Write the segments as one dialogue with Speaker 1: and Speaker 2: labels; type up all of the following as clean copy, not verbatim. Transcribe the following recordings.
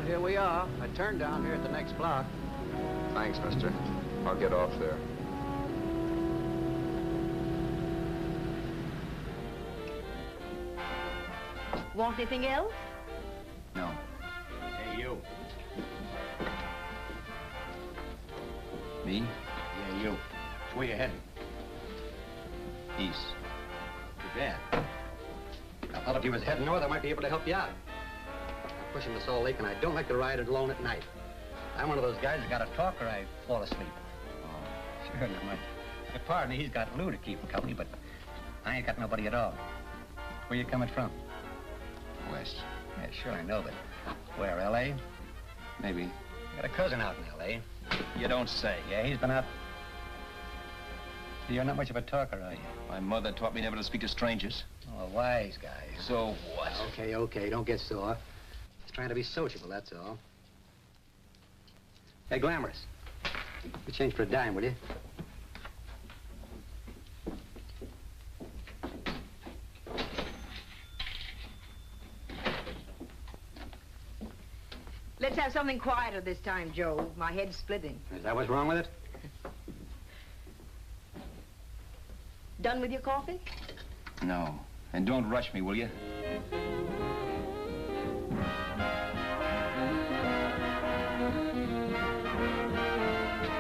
Speaker 1: here we are. I turned down here at the next block.
Speaker 2: Thanks, mister. I'll get off there.
Speaker 3: Want anything else?
Speaker 4: No.
Speaker 5: Hey, you.
Speaker 4: Me?
Speaker 5: Yeah, you. Which way you heading?
Speaker 4: East.
Speaker 5: Too bad. I thought if you was heading north, I might be able to help you out. I'm pushing to Salt Lake, and I don't like to ride it alone at night. I'm one of those guys that got to talk or I fall asleep.
Speaker 4: Oh.
Speaker 5: Sure, you might. Your partner, he's got Lou to keep him company, but I ain't got nobody at all. Where you coming from?
Speaker 4: West.
Speaker 5: Yeah, sure, I know, but where, L.A.?
Speaker 4: Maybe.
Speaker 5: I got a cousin out in L.A.
Speaker 4: You don't say.
Speaker 5: Yeah, he's been out. You're not much of a talker, are you?
Speaker 4: My mother taught me never to speak to strangers.
Speaker 5: Oh, a wise guy.
Speaker 4: So what?
Speaker 5: Okay, okay, don't get sore. Just trying to be sociable, that's all. Hey, Glamorous. You change for a dime, will you?
Speaker 3: Let's have something quieter this time, Joe. My head's splitting.
Speaker 5: Is that what's wrong with it?
Speaker 3: Done with your coffee?
Speaker 4: No. And don't rush me, will you?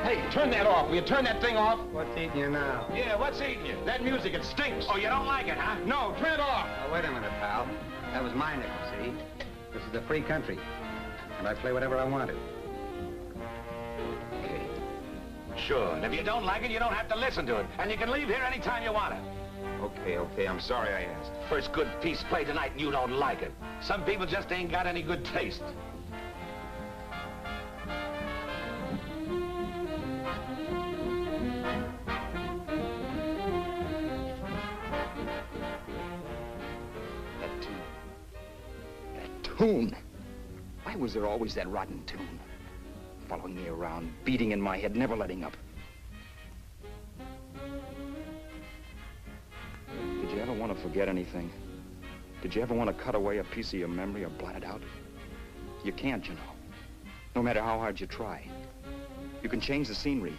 Speaker 4: Hey, turn that off. Will you turn that thing off?
Speaker 5: What's eating you now?
Speaker 4: Yeah, what's eating you? That music, it stinks.
Speaker 5: Oh, you don't like it, huh?
Speaker 4: No, turn it off.
Speaker 5: Now, wait a minute, pal. That was my nickel, see? This is a free country. And I play whatever I want to.
Speaker 4: Okay.
Speaker 6: Sure, and if you don't like it, you don't have to listen to it. And you can leave here anytime you want to.
Speaker 2: Okay, I'm sorry I asked.
Speaker 6: First good piece played tonight and you don't like it. Some people just ain't got any good taste.
Speaker 4: That tune. Why was there always that rotten tune? Following me around, beating in my head, never letting up. Did you ever want to forget anything? Did you ever want to cut away a piece of your memory or blot it out? You can't, you know. No matter how hard you try. You can change the scenery,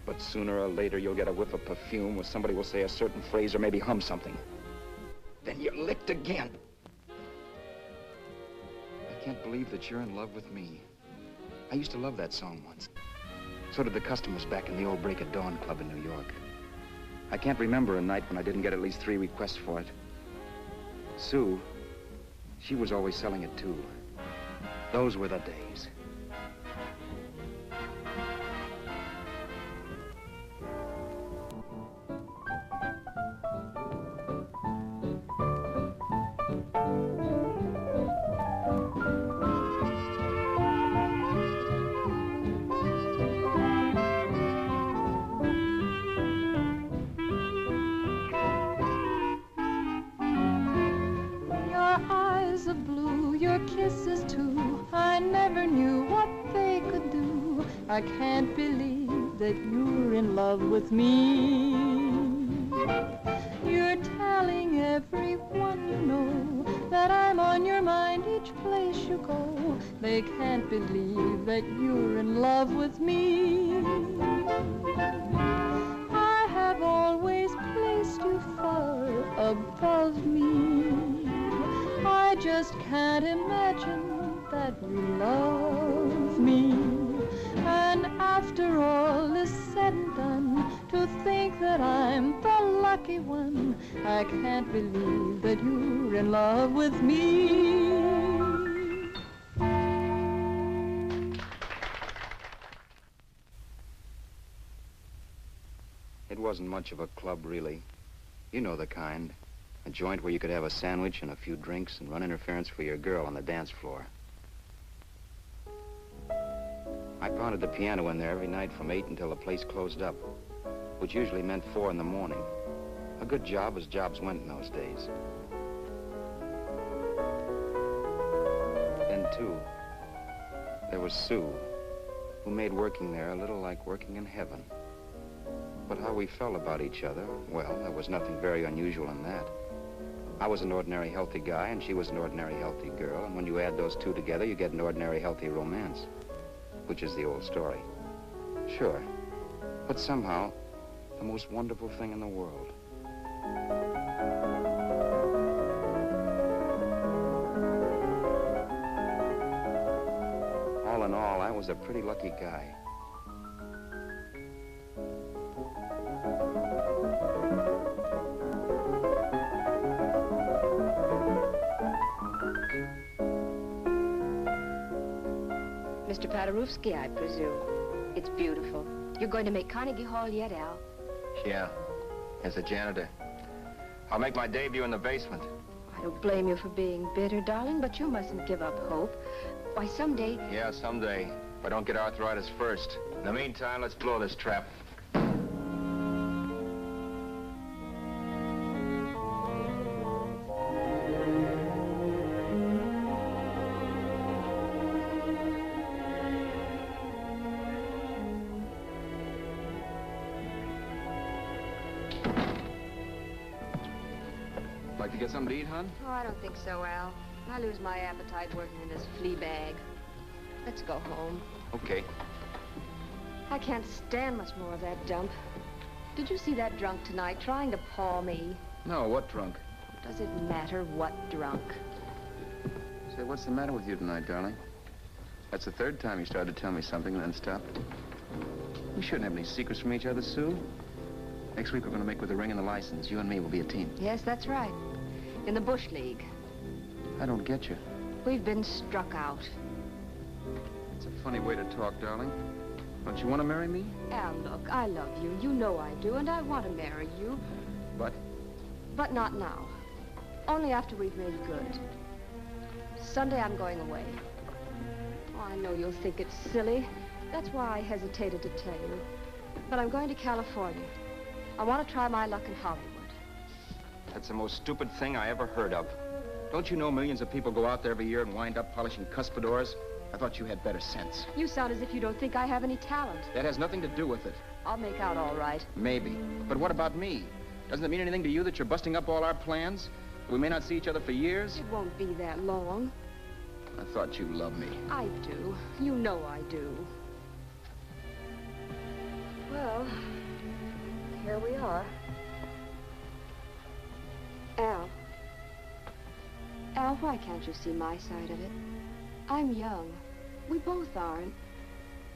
Speaker 4: but sooner or later you'll get a whiff of perfume or somebody will say a certain phrase or maybe hum something. Then you're licked again. I can't believe that you're in love with me. I used to love that song once. So did the customers back in the old Break at Dawn club in New York. I can't remember a night when I didn't get at least 3 requests for it. Sue, she was always selling it too. Those were the days.
Speaker 7: I can't believe that you're in love with me. You're telling everyone you know that I'm on your mind each place you go. They can't believe that you're in love with me. I have always placed you far above me. I just can't imagine that you love me. And after all is said and done, to think that I'm the lucky one, I can't believe that you're in love with me.
Speaker 4: It wasn't much of a club, really. You know the kind. A joint where you could have a sandwich and a few drinks and run interference for your girl on the dance floor. I pounded the piano in there every night from 8 until the place closed up, which usually meant 4 in the morning. A good job as jobs went in those days. Then, too, there was Sue, who made working there a little like working in heaven. But how we felt about each other, well, there was nothing very unusual in that. I was an ordinary healthy guy, and she was an ordinary healthy girl, and when you add those two together, you get an ordinary healthy romance, which is the old story. Sure, but somehow, the most wonderful thing in the world. All in all, I was a pretty lucky guy.
Speaker 3: Mr. Paderewski, I presume. It's beautiful. You're going to make Carnegie Hall yet, Al?
Speaker 2: Yeah, as a janitor. I'll make my debut in the basement.
Speaker 3: I don't blame you for being bitter, darling, but you mustn't give up hope. Why, someday...
Speaker 2: Yeah, someday. If I don't get arthritis first. In the meantime, let's blow this trap. Like to get something to eat, hon?
Speaker 3: Oh, I don't think so, Al. I lose my appetite working in this flea bag. Let's go home.
Speaker 2: Okay.
Speaker 3: I can't stand much more of that dump. Did you see that drunk tonight trying to paw me?
Speaker 2: No, what drunk?
Speaker 3: Does it matter what drunk?
Speaker 2: Say, what's the matter with you tonight, darling? That's the third time you started to tell me something and then stopped. We shouldn't have any secrets from each other, Sue. Next week we're going to make with the ring and the license. You and me will be a team.
Speaker 3: Yes, that's right. In the Bush League.
Speaker 2: I don't get you.
Speaker 3: We've been struck out.
Speaker 2: It's a funny way to talk, darling. Don't you want to marry me?
Speaker 3: Al, look, I love you. You know I do, and I want to marry you.
Speaker 2: But?
Speaker 3: But not now. Only after we've made good. Sunday I'm going away. Oh, I know you'll think it's silly. That's why I hesitated to tell you. But I'm going to California. I want to try my luck in Hollywood.
Speaker 4: That's the most stupid thing I ever heard of. Don't you know millions of people go out there every year and wind up polishing cuspidors? I thought you had better sense.
Speaker 3: You sound as if you don't think I have any talent.
Speaker 4: That has nothing to do with it.
Speaker 3: I'll make out all right.
Speaker 4: Maybe. But what about me? Doesn't it mean anything to you that you're busting up all our plans? We may not see each other for years?
Speaker 3: It won't be that long.
Speaker 4: I thought you loved me.
Speaker 3: I do. You know I do. Well, here we are. Al. Al, why can't you see my side of it? I'm young. We both are,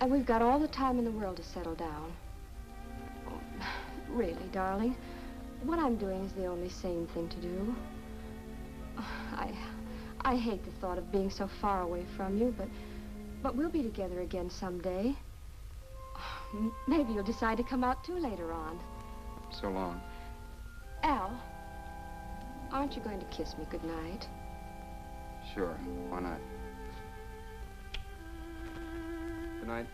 Speaker 3: and we've got all the time in the world to settle down. Oh, really, darling, what I'm doing is the only sane thing to do. I hate the thought of being so far away from you, but we'll be together again someday. Maybe you'll decide to come out too later on.
Speaker 4: So long.
Speaker 3: Al, aren't you going to kiss me goodnight?
Speaker 4: Sure, why not? Good night.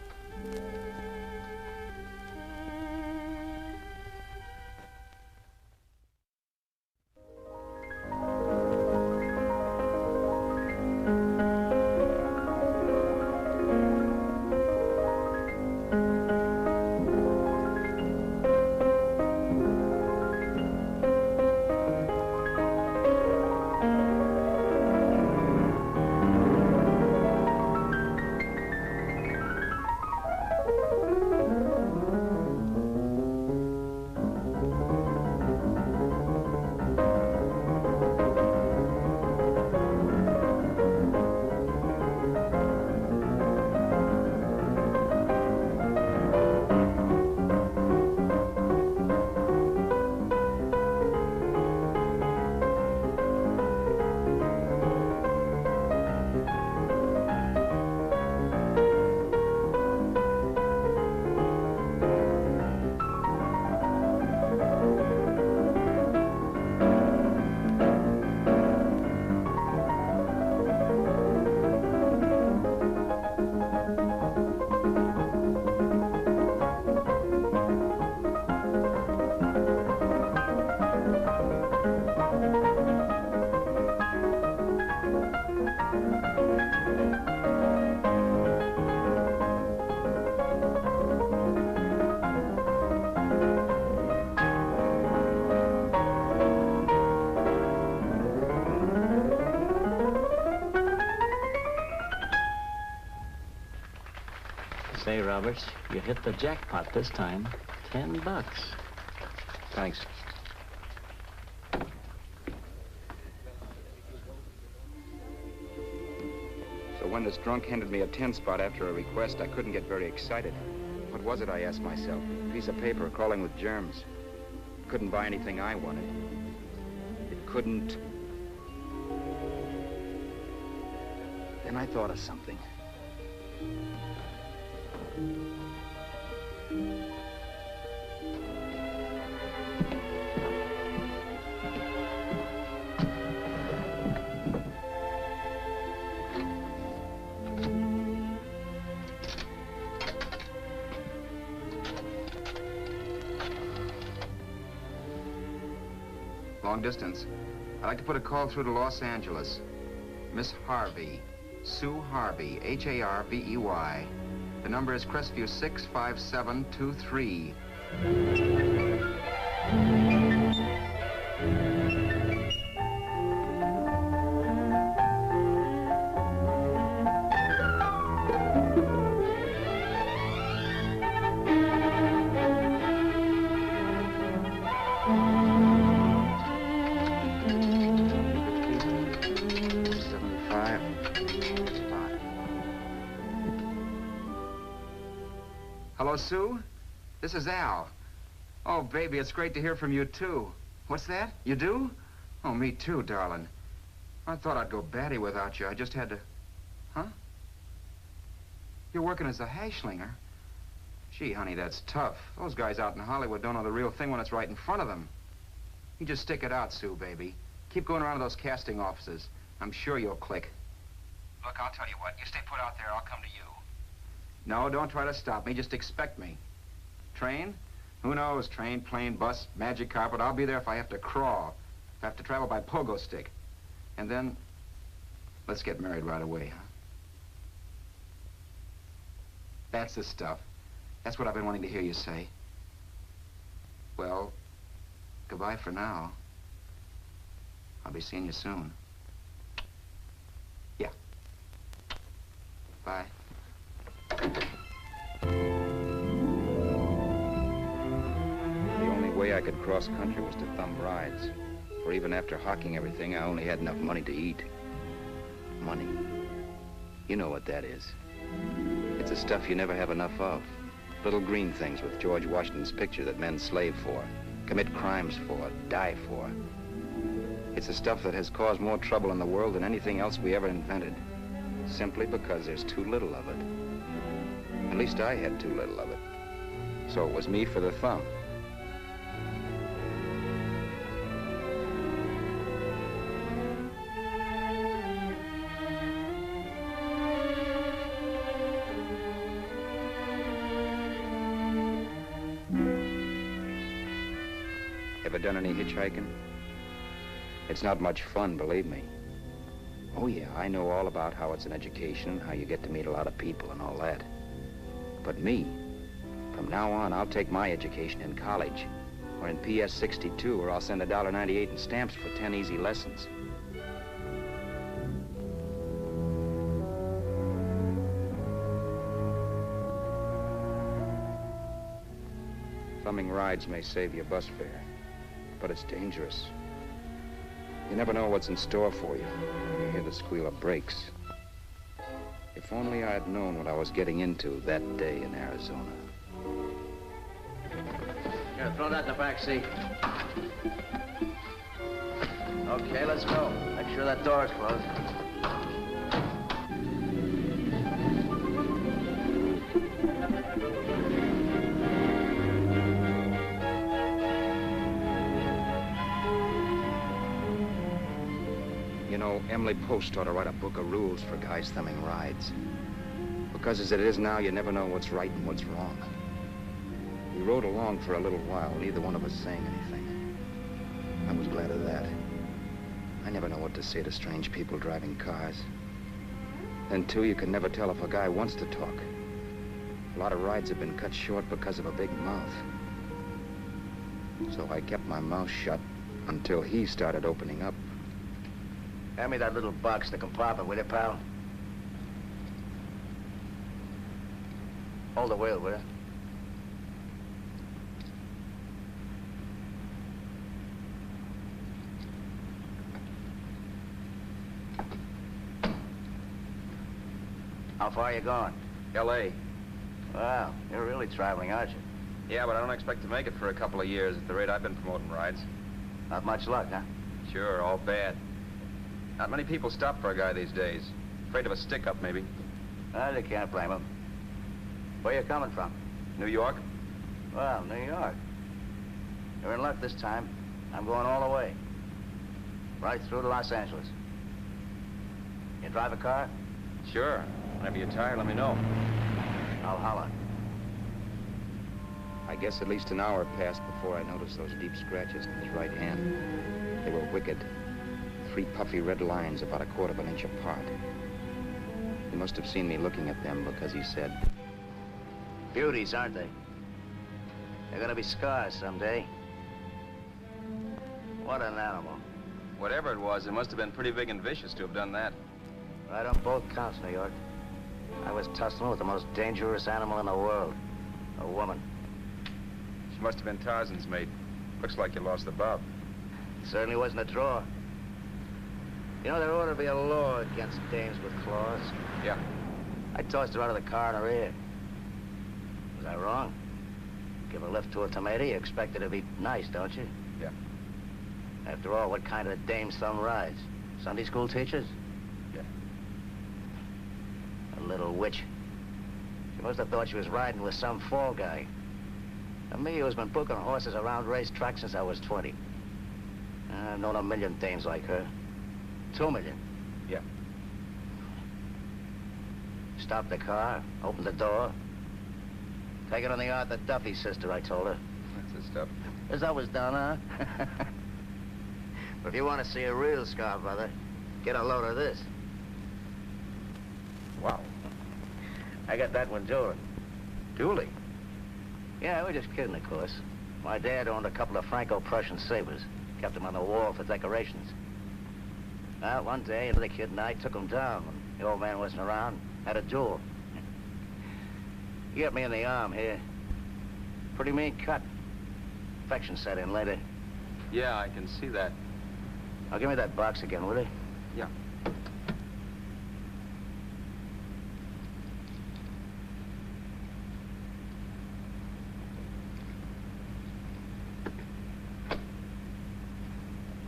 Speaker 8: Say, Roberts, you hit the jackpot this time. $10.
Speaker 2: Thanks.
Speaker 4: So when this drunk handed me a 10 spot after a request, I couldn't get very excited. What was it, I asked myself? A piece of paper crawling with germs. It couldn't buy anything I wanted. It couldn't... Then I thought of something.
Speaker 2: Long distance. I'd like to put a call through to Los Angeles. Miss Harvey. Sue Harvey, Harvey. The number is Crestview 65723. Hello, Sue? This is Al. Oh, baby, it's great to hear from you, too. What's that? You do? Oh, me too, darling. I thought I'd go batty without you. I just had to... Huh? You're working as a hashlinger? Gee, honey, that's tough. Those guys out in Hollywood don't know the real thing when it's right in front of them. You just stick it out, Sue, baby. Keep going around to those casting offices. I'm sure you'll click. Look, I'll tell you what. You stay put out there, I'll come to you. No, don't try to stop me. Just expect me. Train? Who knows? Train, plane, bus, magic carpet. I'll be there if I have to crawl. If I have to travel by pogo stick. And then, let's get married right away, huh? That's the stuff. That's what I've been wanting to hear you say. Well, goodbye for now. I'll be seeing you soon. Yeah. Bye.
Speaker 4: The only way I could cross country was to thumb rides. For even after hawking everything, I only had enough money to eat. Money. You know what that is. It's the stuff you never have enough of. Little green things with George Washington's picture that men slave for, commit crimes for, die for. It's the stuff that has caused more trouble in the world than anything else we ever invented. Simply because there's too little of it. At least I had too little of it. So it was me for the thumb. Ever done any hitchhiking? It's not much fun, believe me. Oh yeah, I know all about how it's an education, how you get to meet a lot of people and all that. But me, from now on, I'll take my education in college, or in PS 62, or I'll send $1.98 in stamps for 10 easy lessons. Thumbing rides may save you bus fare, but it's dangerous. You never know what's in store for you. You hear the squeal of brakes. If only I had known what I was getting into that day in Arizona.
Speaker 1: Here, throw that in the back seat. Okay, let's go. Make sure that door's closed.
Speaker 4: You know, Emily Post ought to write a book of rules for guys thumbing rides. Because as it is now, you never know what's right and what's wrong. We rode along for a little while, neither one of us saying anything. I was glad of that. I never know what to say to strange people driving cars. Then, too, you can never tell if a guy wants to talk. A lot of rides have been cut short because of a big mouth. So I kept my mouth shut until he started opening up.
Speaker 1: Hand me that little box in the compartment, will you, pal? Hold the wheel, will you? How far are you going?
Speaker 2: L.A.
Speaker 1: Wow, you're really traveling, aren't you?
Speaker 2: Yeah, but I don't expect to make it for a couple of years at the rate I've been promoting rides.
Speaker 1: Not much luck, huh?
Speaker 2: Sure, all bad. Not many people stop for a guy these days. Afraid of a stick-up, maybe.
Speaker 1: Well, you can't blame them. Where you coming from?
Speaker 2: New York?
Speaker 1: Well, New York. You're in luck this time. I'm going all the way. Right through to Los Angeles. You drive a car?
Speaker 2: Sure. Whenever you're tired, let me know.
Speaker 1: I'll holler.
Speaker 4: I guess at least an hour passed before I noticed those deep scratches in his right hand. They were wicked. 3 puffy red lines about 1/4 of an inch apart. He must have seen me looking at them because he said,
Speaker 1: Beauties, aren't they? They're gonna be scars someday. What an animal.
Speaker 2: Whatever it was, it must have been pretty big and vicious to have done that.
Speaker 1: Right on both counts, New York. I was tussling with the most dangerous animal in the world. A woman.
Speaker 2: She must have been Tarzan's mate. Looks like you lost the bob.
Speaker 1: Certainly wasn't a draw. You know, there ought to be a law against dames with claws.
Speaker 2: Yeah.
Speaker 1: I tossed her out of the car in her ear. Was I wrong? Give a lift to a tomato, you expect her to be nice, don't you?
Speaker 2: Yeah.
Speaker 1: After all, what kind of dame's thumb rides? Sunday school teachers?
Speaker 2: Yeah.
Speaker 1: A little witch. She must have thought she was riding with some fall guy. And me, who's been booking horses around racetracks since I was 20. I've known a million dames like her. 2 million.
Speaker 2: Yeah.
Speaker 1: Stopped the car, opened the door. Take it on the Arthur Duffy sister, I told her.
Speaker 2: That's the stuff.
Speaker 1: As I was done, huh? But if you want to see a real scar, brother, get a load of this.
Speaker 2: Wow.
Speaker 1: I got that one dueling.
Speaker 2: Dueling?
Speaker 1: Yeah, we're just kidding, of course. My dad owned a couple of Franco-Prussian sabers. Kept them on the wall for decorations. Well, one day, another kid and I took them down. When the old man wasn't around, had a duel. He got me in the arm here. Pretty mean cut. Infection set in later.
Speaker 2: Yeah, I can see that.
Speaker 1: Now, give me that box again, will you?
Speaker 2: Yeah.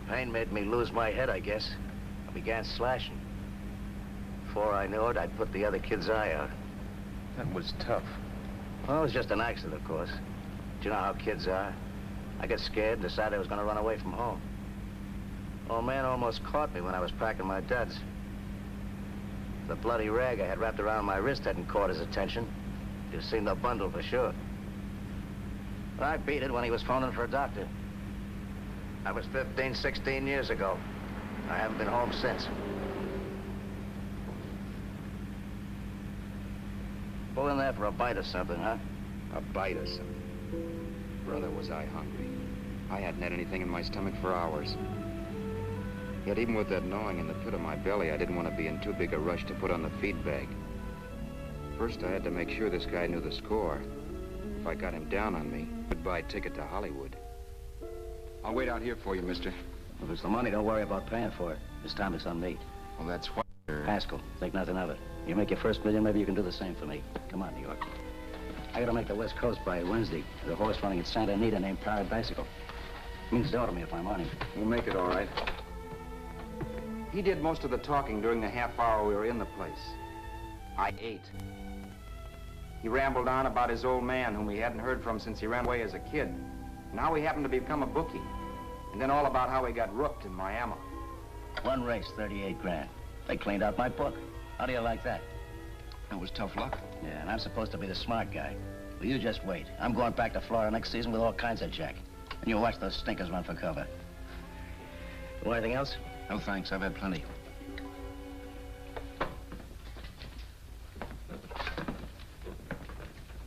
Speaker 1: Pain made me lose my head, I guess. I began slashing. Before I knew it, I'd put the other kid's eye out.
Speaker 2: That was tough.
Speaker 1: Well, it was just an accident, of course. Do you know how kids are? I got scared and decided I was going to run away from home. Old man almost caught me when I was packing my duds. The bloody rag I had wrapped around my wrist hadn't caught his attention. You've seen the bundle for sure. But I beat it when he was phoning for a doctor. That was 15, 16 years ago. I haven't been home since. Pull in there for a bite or something, huh?
Speaker 4: a bite or something. Brother, was I hungry. I hadn't had anything in my stomach for hours. Yet even with that gnawing in the pit of my belly, I didn't want to be in too big a rush to put on the feed bag. First, I had to make sure this guy knew the score. If I got him down on me, goodbye ticket to Hollywood. I'll wait out here for you, mister.
Speaker 1: If it's the money, don't worry about paying for it. This time it's on me.
Speaker 4: Well, that's what, sir.
Speaker 1: Haskell, think nothing of it. You make your first million, maybe you can do the same for me. Come on, New York. I gotta make the West Coast by Wednesday. There's a horse running at Santa Anita named Pirate Bicycle. Means dough to me if I'm on him.
Speaker 4: We'll make it all right. He did most of the talking during the half hour we were in the place. I ate. He rambled on about his old man, whom he hadn't heard from since he ran away as a kid. Now he happened to become a bookie. And then all about how he got rooked in Miami.
Speaker 1: One race, 38 grand. They cleaned out my book. How do you like that?
Speaker 4: That was tough luck.
Speaker 1: Yeah, and I'm supposed to be the smart guy. Well, you just wait. I'm going back to Florida next season with all kinds of jack. And you watch those stinkers run for cover. Want anything else?
Speaker 4: No, thanks. I've had plenty.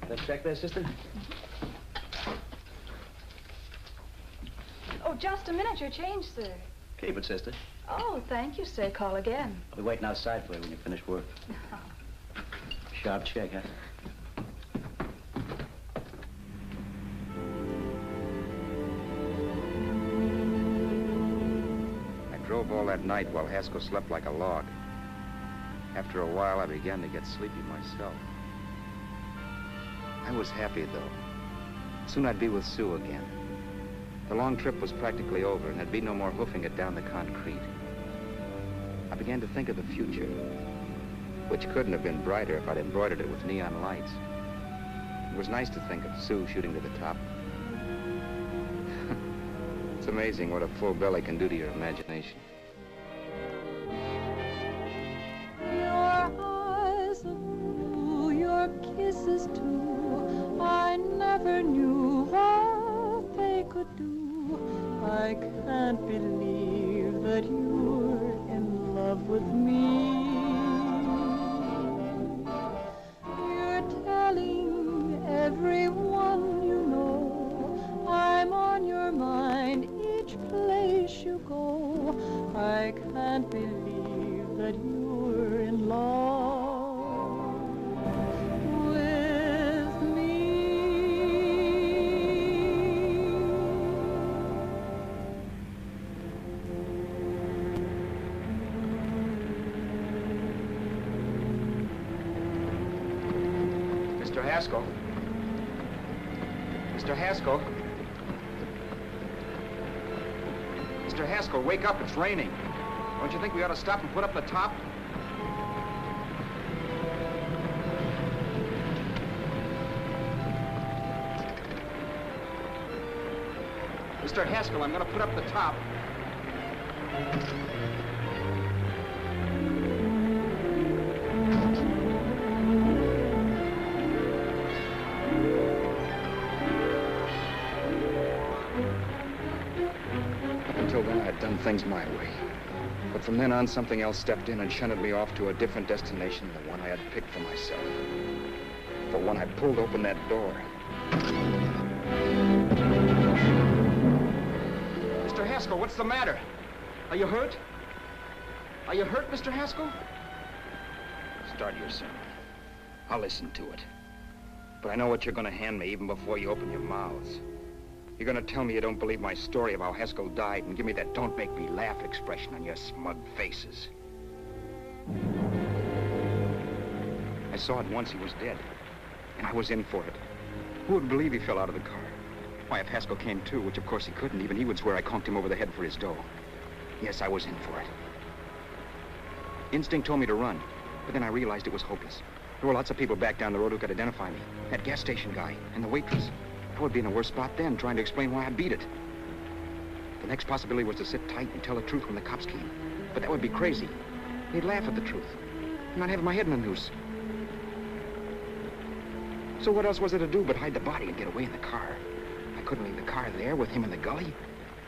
Speaker 1: That check there, sister?
Speaker 9: Oh, just a minute. Your change, sir.
Speaker 1: Keep it, sister.
Speaker 9: Oh, thank you, sir. Call again.
Speaker 1: I'll be waiting outside for you when you finish work. Sharp check, huh?
Speaker 4: drove all that night while Haskell slept like a log. After a while, I began to get sleepy myself. I was happy, though. Soon I'd be with Sue again. The long trip was practically over, and there'd be no more hoofing it down the concrete. I began to think of the future, which couldn't have been brighter if I'd embroidered it with neon lights. It was nice to think of Sue shooting to the top. It's amazing what a full belly can do to your imagination.
Speaker 7: Your eyes are blue, your kisses too. I never knew what they could do. I can't believe that you're in love with me. You're telling everyone you know I'm on your mind each place you go. I can't believe that you're in love with me.
Speaker 4: Mr. Haskell. Mr. Haskell. Mr. Haskell, wake up. It's raining. Don't you think we ought to stop and put up the top? Mr. Haskell, I'm going to put up the top. Until then, I'd done things my way. But from then on, something else stepped in and shunted me off to a different destination than the one I had picked for myself. For when I pulled open that door... Mr. Haskell, what's the matter? Are you hurt? Are you hurt, Mr. Haskell? Start your sermon. I'll listen to it. But I know what you're going to hand me even before you open your mouths. You're gonna tell me you don't believe my story of how Haskell died and give me that don't make me laugh expression on your smug faces. I saw at once he was dead, and I was in for it. Who would believe he fell out of the car? Why, if Haskell came too, which of course he couldn't, even he would swear I conked him over the head for his dough. Yes, I was in for it. Instinct told me to run, but then I realized it was hopeless. There were lots of people back down the road who could identify me. That gas station guy and the waitress. I would be in a worse spot then, trying to explain why I beat it. The next possibility was to sit tight and tell the truth when the cops came. But that would be crazy. They'd laugh at the truth. And I'd have my head in a noose. So what else was there to do but hide the body and get away in the car? I couldn't leave the car there with him in the gully.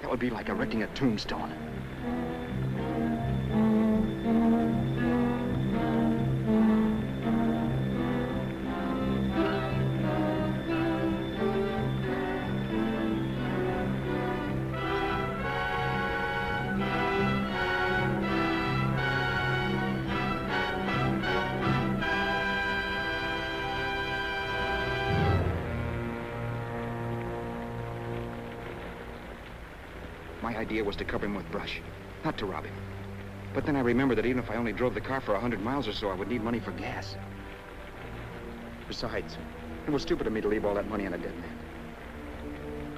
Speaker 4: That would be like erecting a tombstone. My idea was to cover him with brush, not to rob him. But then I remembered that even if I only drove the car for 100 miles or so, I would need money for gas. Besides, it was stupid of me to leave all that money on a dead man.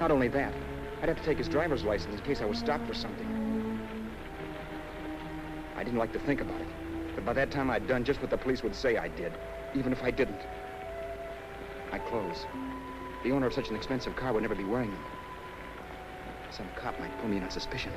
Speaker 4: Not only that, I'd have to take his driver's license in case I was stopped for something. I didn't like to think about it, but by that time I'd done just what the police would say I did, even if I didn't. My clothes. The owner of such an expensive car would never be wearing them. Some cop might pull me in on suspicion.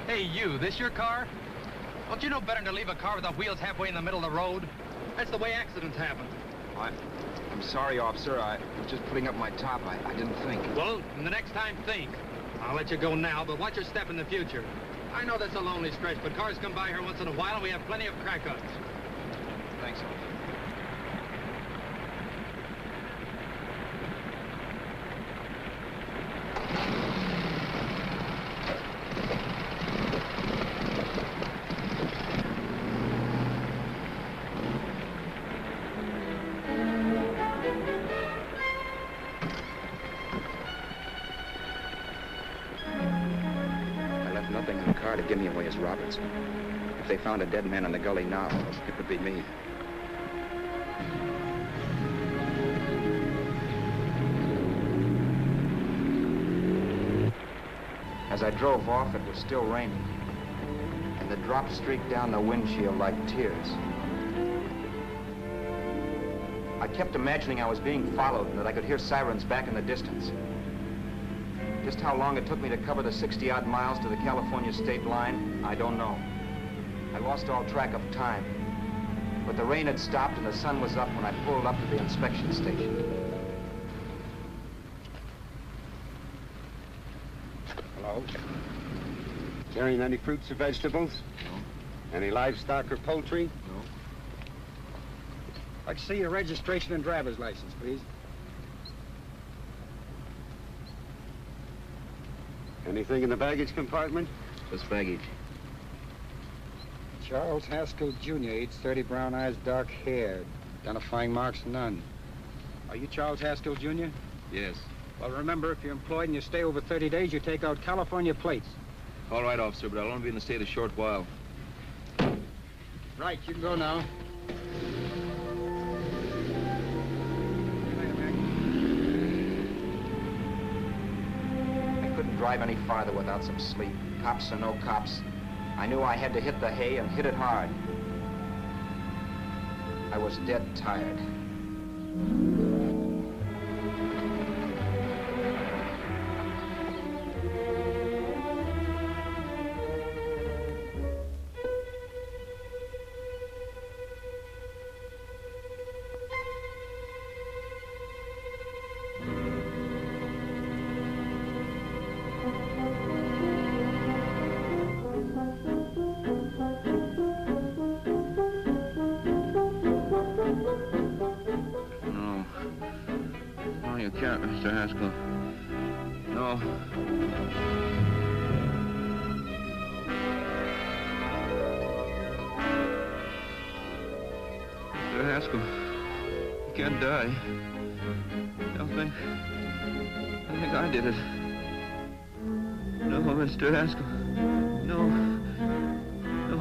Speaker 5: Hey, you, this your car? Don't you know better than to leave a car with the wheels halfway in the middle of the road? That's the way accidents happen.
Speaker 4: I'm sorry, officer. I was just putting up my top. I didn't think.
Speaker 5: Well, the next time, think. I'll let you go now, but watch your step in the future. I know that's a lonely stretch, but cars come by here once in a while, and we have plenty of crack-ups.
Speaker 4: Thanks, officer. car to give me away as Roberts. If they found a dead man in the gully now, it would be me. As I drove off, it was still raining, and the drops streaked down the windshield like tears. I kept imagining I was being followed and that I could hear sirens back in the distance. Just how long it took me to cover the 60-odd miles to the California state line, I don't know. I lost all track of time. But the rain had stopped and the sun was up when I pulled up to the inspection station.
Speaker 10: Hello? Carrying any fruits or vegetables?
Speaker 4: No.
Speaker 10: Any livestock or poultry?
Speaker 4: No.
Speaker 10: I'd like to see your registration and driver's license, please. Anything in the baggage compartment?
Speaker 4: Just baggage.
Speaker 10: Charles Haskell, Jr., age 30, brown eyes, dark hair. Identifying marks, none. Are you Charles Haskell, Jr.?
Speaker 2: Yes.
Speaker 10: Well, remember, if you're employed and you stay over 30 days, you take out California plates.
Speaker 2: All right, officer, but I'll only be in the state a short while.
Speaker 10: Right, you can go now.
Speaker 4: I couldn't drive any farther without some sleep. Cops or no cops, I knew I had to hit the hay and hit it hard. I was dead tired.
Speaker 2: Mr. Haskell. No. Mr. Haskell, you can't die. I think I did it. No, Mr. Haskell. No. No.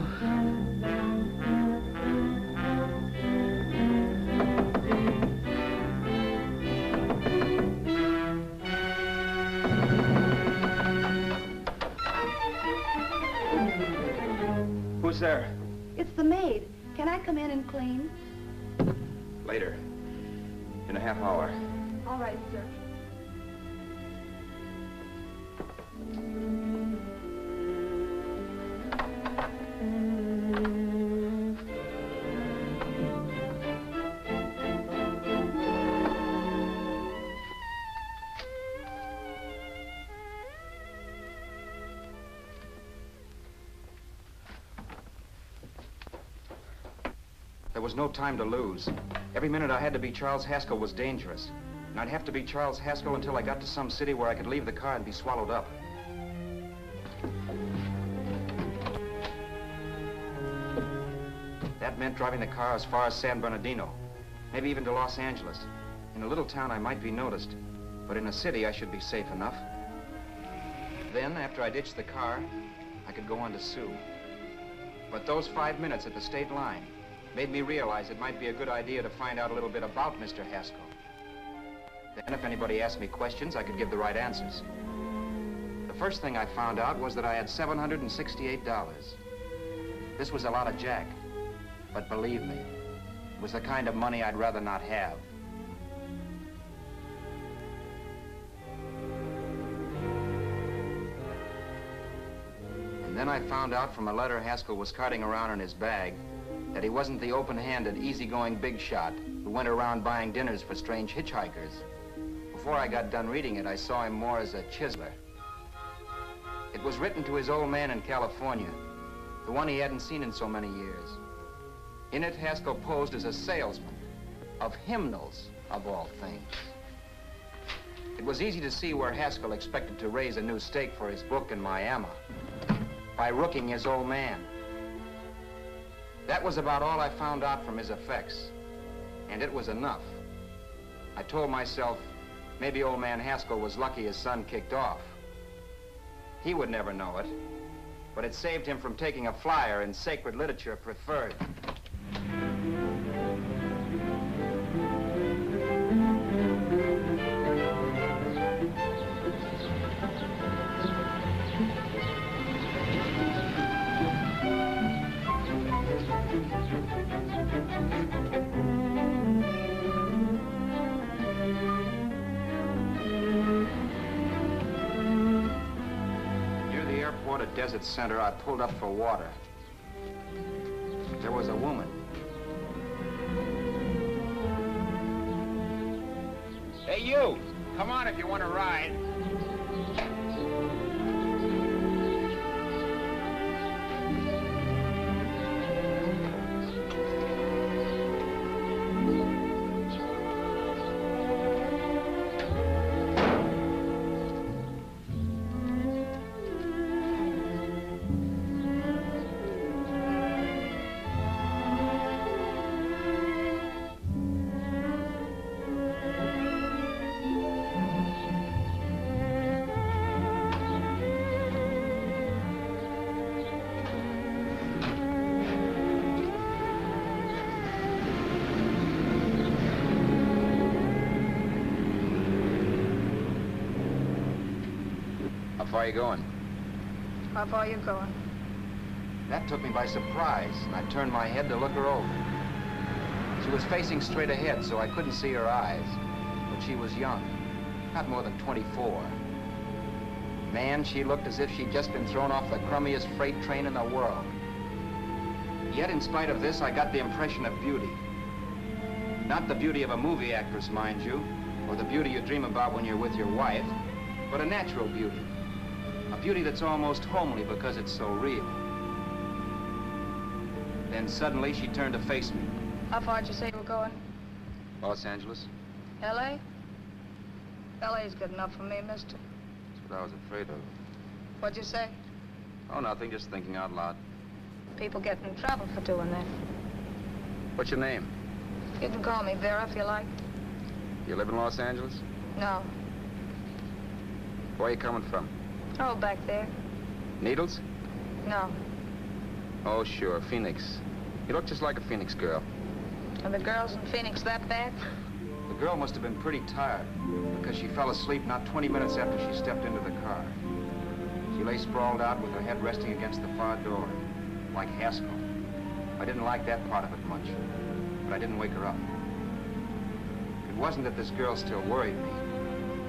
Speaker 4: Who's there?
Speaker 11: It's the maid. Can I come in and clean?
Speaker 4: Later. In a half hour.
Speaker 11: All right, sir.
Speaker 4: There was no time to lose. Every minute I had to be Charles Haskell was dangerous. And I'd have to be Charles Haskell until I got to some city where I could leave the car and be swallowed up. That meant driving the car as far as San Bernardino, maybe even to Los Angeles. In a little town, I might be noticed, but in a city, I should be safe enough. Then, after I ditched the car, I could go on to Sue. But those 5 minutes at the state line made me realize it might be a good idea to find out a little bit about Mr. Haskell. Then if anybody asked me questions, I could give the right answers. The first thing I found out was that I had $768. This was a lot of jack, but believe me, it was the kind of money I'd rather not have. And then I found out from a letter Haskell was carting around in his bag that he wasn't the open-handed, easygoing big shot who went around buying dinners for strange hitchhikers. Before I got done reading it, I saw him more as a chiseler. It was written to his old man in California, the one he hadn't seen in so many years. In it, Haskell posed as a salesman of hymnals, of all things. It was easy to see where Haskell expected to raise a new stake for his book in Miami by rooking his old man. That was about all I found out from his effects, and it was enough. I told myself, maybe old man Haskell was lucky his son kicked off. He would never know it,
Speaker 2: but it saved him from taking a flyer in sacred literature preferred. At Desert Center, I pulled up for water. There was a woman.
Speaker 6: Hey, you! Come on if you want to ride.
Speaker 2: How far are you going?
Speaker 9: How far are you going?
Speaker 2: That took me by surprise, and I turned my head to look her over. She was facing straight ahead, so I couldn't see her eyes. But she was young, not more than 24. Man, she looked as if she'd just been thrown off the crummiest freight train in the world. Yet, in spite of this, I got the impression of beauty. Not the beauty of a movie actress, mind you, or the beauty you dream about when you're with your wife, but a natural beauty. A beauty that's almost homely because it's so real. Then suddenly she turned to face me.
Speaker 9: How far did you say you were going?
Speaker 2: Los Angeles?
Speaker 9: L.A.? L.A.'s good enough for me, mister.
Speaker 2: That's what I was afraid of.
Speaker 9: What'd you say?
Speaker 2: Oh, nothing, just thinking out loud.
Speaker 9: People get in trouble for doing that.
Speaker 2: What's your name?
Speaker 9: You can call me Vera if you like.
Speaker 2: You live in Los Angeles?
Speaker 9: No.
Speaker 2: Where are you coming from?
Speaker 9: Oh, back there.
Speaker 2: Needles?
Speaker 9: No.
Speaker 2: Oh, sure, Phoenix. You look just like a Phoenix girl.
Speaker 9: Are the girls in Phoenix that bad?
Speaker 2: The girl must have been pretty tired, because she fell asleep not 20 minutes after she stepped into the car. She lay sprawled out with her head resting against the far door, like Haskell. I didn't like that part of it much, but I didn't wake her up. It wasn't that this girl still worried me.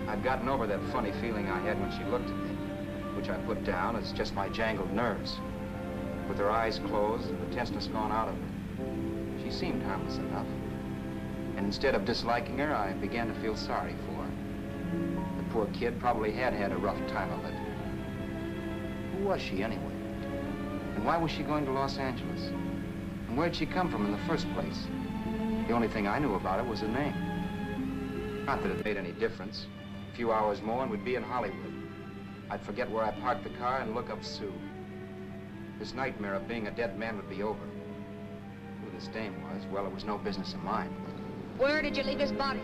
Speaker 2: I'd gotten over that funny feeling I had when she looked at me, which I put down as just my jangled nerves. With her eyes closed and the tenseness gone out of her, she seemed harmless enough. And instead of disliking her, I began to feel sorry for her. The poor kid probably had had a rough time of it. Who was she anyway? And why was she going to Los Angeles? And where'd she come from in the first place? The only thing I knew about her was her name. Not that it made any difference. A few hours more and we'd be in Hollywood. I'd forget where I parked the car and look up Sue. This nightmare of being a dead man would be over. Who this dame was, well, it was no business of mine.
Speaker 9: Where did you leave his body?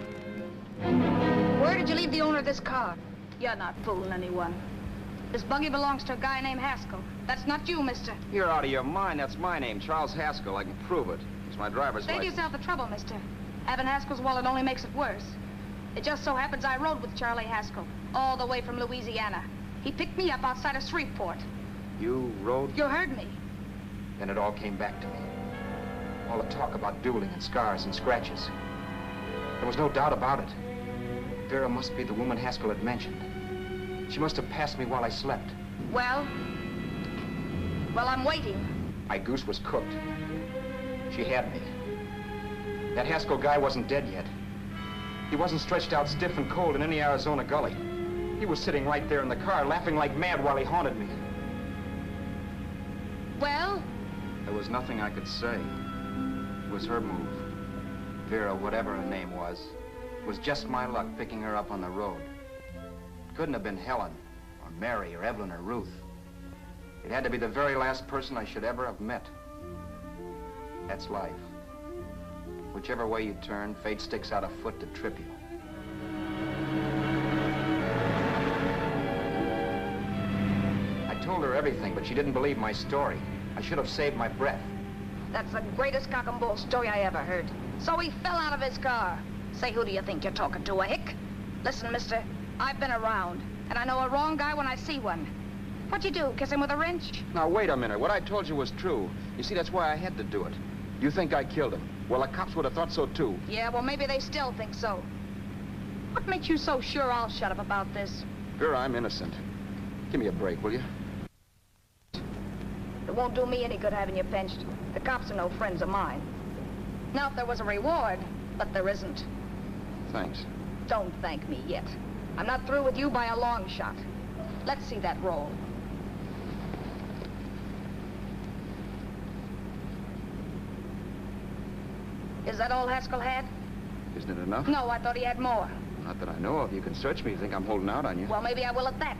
Speaker 9: Where did you leave the owner of this car? You're not fooling anyone. This buggy belongs to a guy named Haskell. That's not you, mister.
Speaker 2: You're out of your mind. That's my name, Charles Haskell. I can prove it. It's my driver's
Speaker 9: Save
Speaker 2: license.
Speaker 9: yourself the trouble, mister. Having Haskell's wallet only makes it worse. It just so happens I rode with Charlie Haskell all the way from Louisiana. He picked me up outside of Shreveport.
Speaker 2: You rode?
Speaker 9: You heard me.
Speaker 2: Then it all came back to me. All the talk about dueling and scars and scratches. There was no doubt about it. Vera must be the woman Haskell had mentioned. She must have passed me while I slept.
Speaker 9: Well, I'm waiting.
Speaker 2: My goose was cooked. She had me. That Haskell guy wasn't dead yet. He wasn't stretched out stiff and cold in any Arizona gully. He was sitting right there in the car, laughing like mad while he haunted me.
Speaker 9: Well?
Speaker 2: There was nothing I could say. It was her move. Vera, whatever her name was just my luck picking her up on the road. It couldn't have been Helen, or Mary, or Evelyn, or Ruth. It had to be the very last person I should ever have met. That's life. Whichever way you turn, fate sticks out a foot to trip you. I told her
Speaker 4: everything, but she didn't believe my story. I should have saved my breath.
Speaker 9: That's the greatest cock and bull story I ever heard. So he fell out of his car. Say, who do you think you're talking to, a hick? Listen, mister, I've been around, and I know a wrong guy when I see one. What'd you do, kiss him with a wrench?
Speaker 2: Now, wait a minute. What I told you was true. You see, that's why I had to do it. You think I killed him. Well, the cops would have thought so, too.
Speaker 9: Yeah, well, maybe they still think so. What makes you so sure I'll shut up about this?
Speaker 2: Vera, I'm innocent. Give me a break, will you?
Speaker 9: It won't do me any good having you pinched. The cops are no friends of mine. Now, if there was a reward, but there isn't.
Speaker 2: Thanks.
Speaker 9: Don't thank me yet. I'm not through with you by a long shot. Let's see that roll. Is that all Haskell had?
Speaker 2: Isn't it enough?
Speaker 9: No, I thought he had more.
Speaker 2: Not that I know of. You can search me if you think I'm holding out on you.
Speaker 9: Well, maybe I will at that.